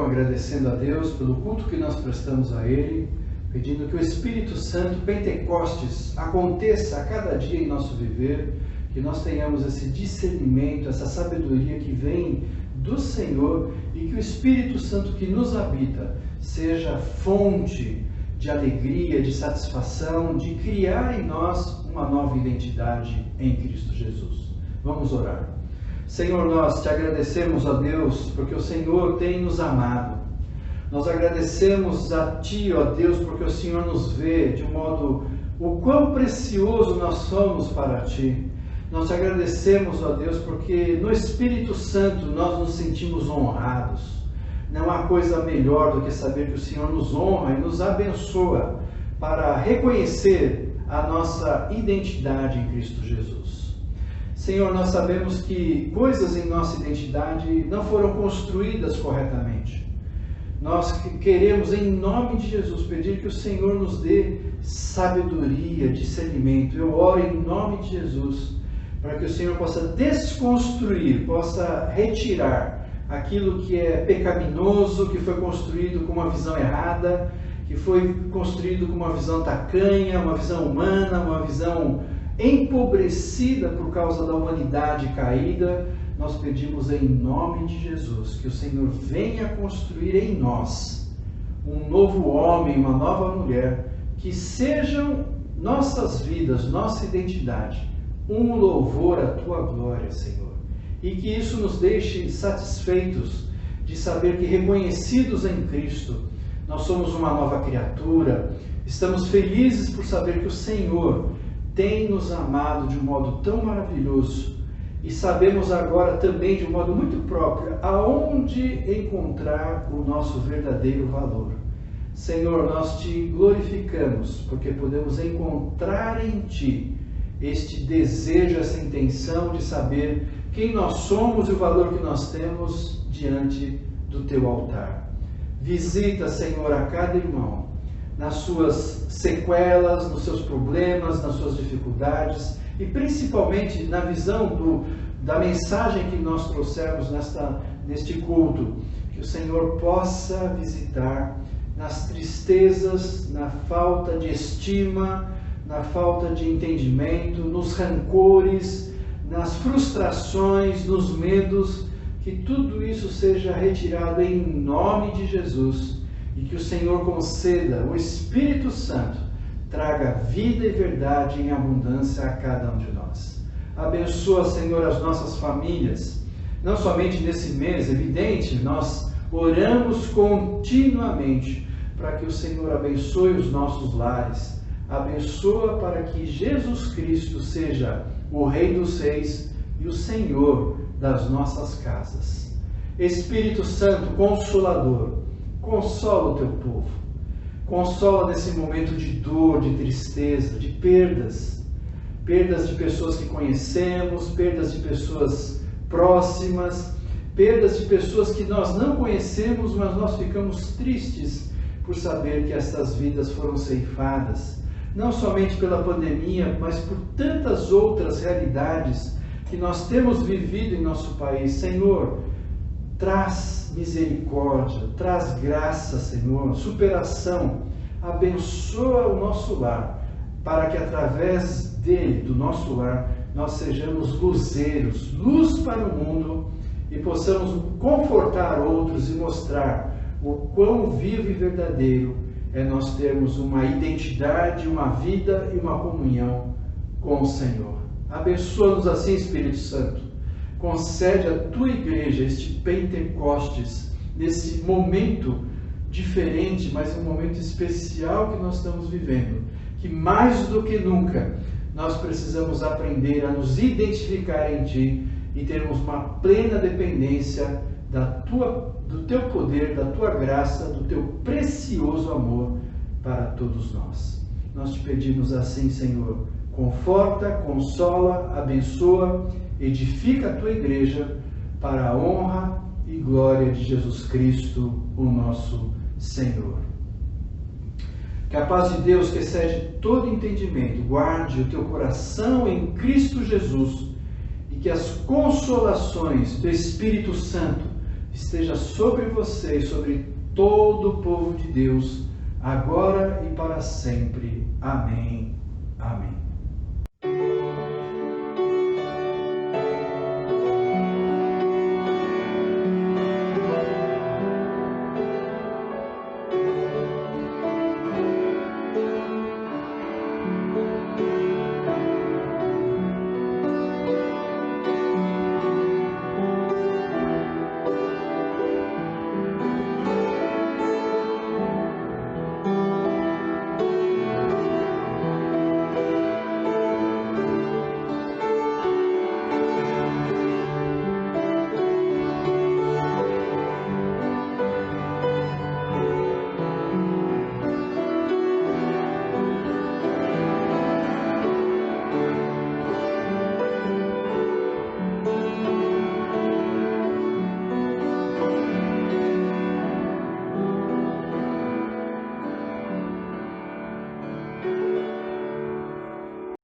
Agradecendo a Deus pelo culto que nós prestamos a Ele, pedindo que o Espírito Santo, Pentecostes, aconteça a cada dia em nosso viver, que nós tenhamos esse discernimento, essa sabedoria que vem do Senhor e que o Espírito Santo que nos habita seja fonte de alegria, de satisfação, de criar em nós uma nova identidade em Cristo Jesus. Vamos orar. Senhor, nós te agradecemos, ó Deus, porque o Senhor tem nos amado. Nós agradecemos a Ti, ó Deus, porque o Senhor nos vê de um modo o quão precioso nós somos para Ti. Nós te agradecemos, ó Deus, porque no Espírito Santo nós nos sentimos honrados. Não há coisa melhor do que saber que o Senhor nos honra e nos abençoa para reconhecer a nossa identidade em Cristo Jesus. Senhor, nós sabemos que coisas em nossa identidade não foram construídas corretamente. Nós queremos, em nome de Jesus, pedir que o Senhor nos dê sabedoria, discernimento. Eu oro em nome de Jesus, para que o Senhor possa desconstruir, possa retirar aquilo que é pecaminoso, que foi construído com uma visão errada, que foi construído com uma visão tacanha, uma visão humana, uma visão empobrecida por causa da humanidade caída, nós pedimos em nome de Jesus que o Senhor venha construir em nós um novo homem, uma nova mulher, que sejam nossas vidas, nossa identidade, um louvor à Tua glória, Senhor. E que isso nos deixe satisfeitos de saber que, reconhecidos em Cristo, nós somos uma nova criatura. Estamos felizes por saber que o Senhor tem nos amado de um modo tão maravilhoso. E sabemos agora também, de um modo muito próprio, aonde encontrar o nosso verdadeiro valor. Senhor, nós Te glorificamos, porque podemos encontrar em Ti este desejo, essa intenção de saber quem nós somos e o valor que nós temos diante do Teu altar. Visita, Senhor, a cada irmão, nas suas sequelas, nos seus problemas, nas suas dificuldades, e principalmente na visão da mensagem que nós trouxemos neste culto, que o Senhor possa visitar nas tristezas, na falta de estima, na falta de entendimento, nos rancores, nas frustrações, nos medos, que tudo isso seja retirado em nome de Jesus e que o Senhor conceda, o Espírito Santo, traga vida e verdade em abundância a cada um de nós. Abençoa, Senhor, as nossas famílias, não somente nesse mês, evidente, nós oramos continuamente para que o Senhor abençoe os nossos lares, abençoa para que Jesus Cristo seja o Rei dos Reis e o Senhor das nossas casas. Espírito Santo, Consolador, consola o Teu povo. Consola nesse momento de dor, de tristeza, de perdas de pessoas que conhecemos, perdas de pessoas próximas, perdas de pessoas que nós não conhecemos, mas nós ficamos tristes por saber que estas vidas foram ceifadas, não somente pela pandemia, mas por tantas outras realidades que nós temos vivido em nosso país. Senhor, traz misericórdia, traz graça, Senhor, superação, abençoa o nosso lar, para que através dele, do nosso lar, nós sejamos luzeiros, luz para o mundo, e possamos confortar outros e mostrar o quão vivo e verdadeiro é nós termos uma identidade, uma vida e uma comunhão com o Senhor. Abençoa-nos assim, Espírito Santo. Concede à Tua Igreja este Pentecostes, nesse momento diferente, mas um momento especial que nós estamos vivendo, que mais do que nunca nós precisamos aprender a nos identificar em Ti e termos uma plena dependência do Teu poder, da Tua graça, do Teu precioso amor para todos nós. Nós Te pedimos assim, Senhor, conforta, consola, abençoa, edifica a Tua Igreja para a honra e glória de Jesus Cristo, o nosso Senhor. Que a paz de Deus, que excede todo entendimento, guarde o teu coração em Cristo Jesus e que as consolações do Espírito Santo esteja sobre você e sobre todo o povo de Deus, agora e para sempre. Amém. Amém.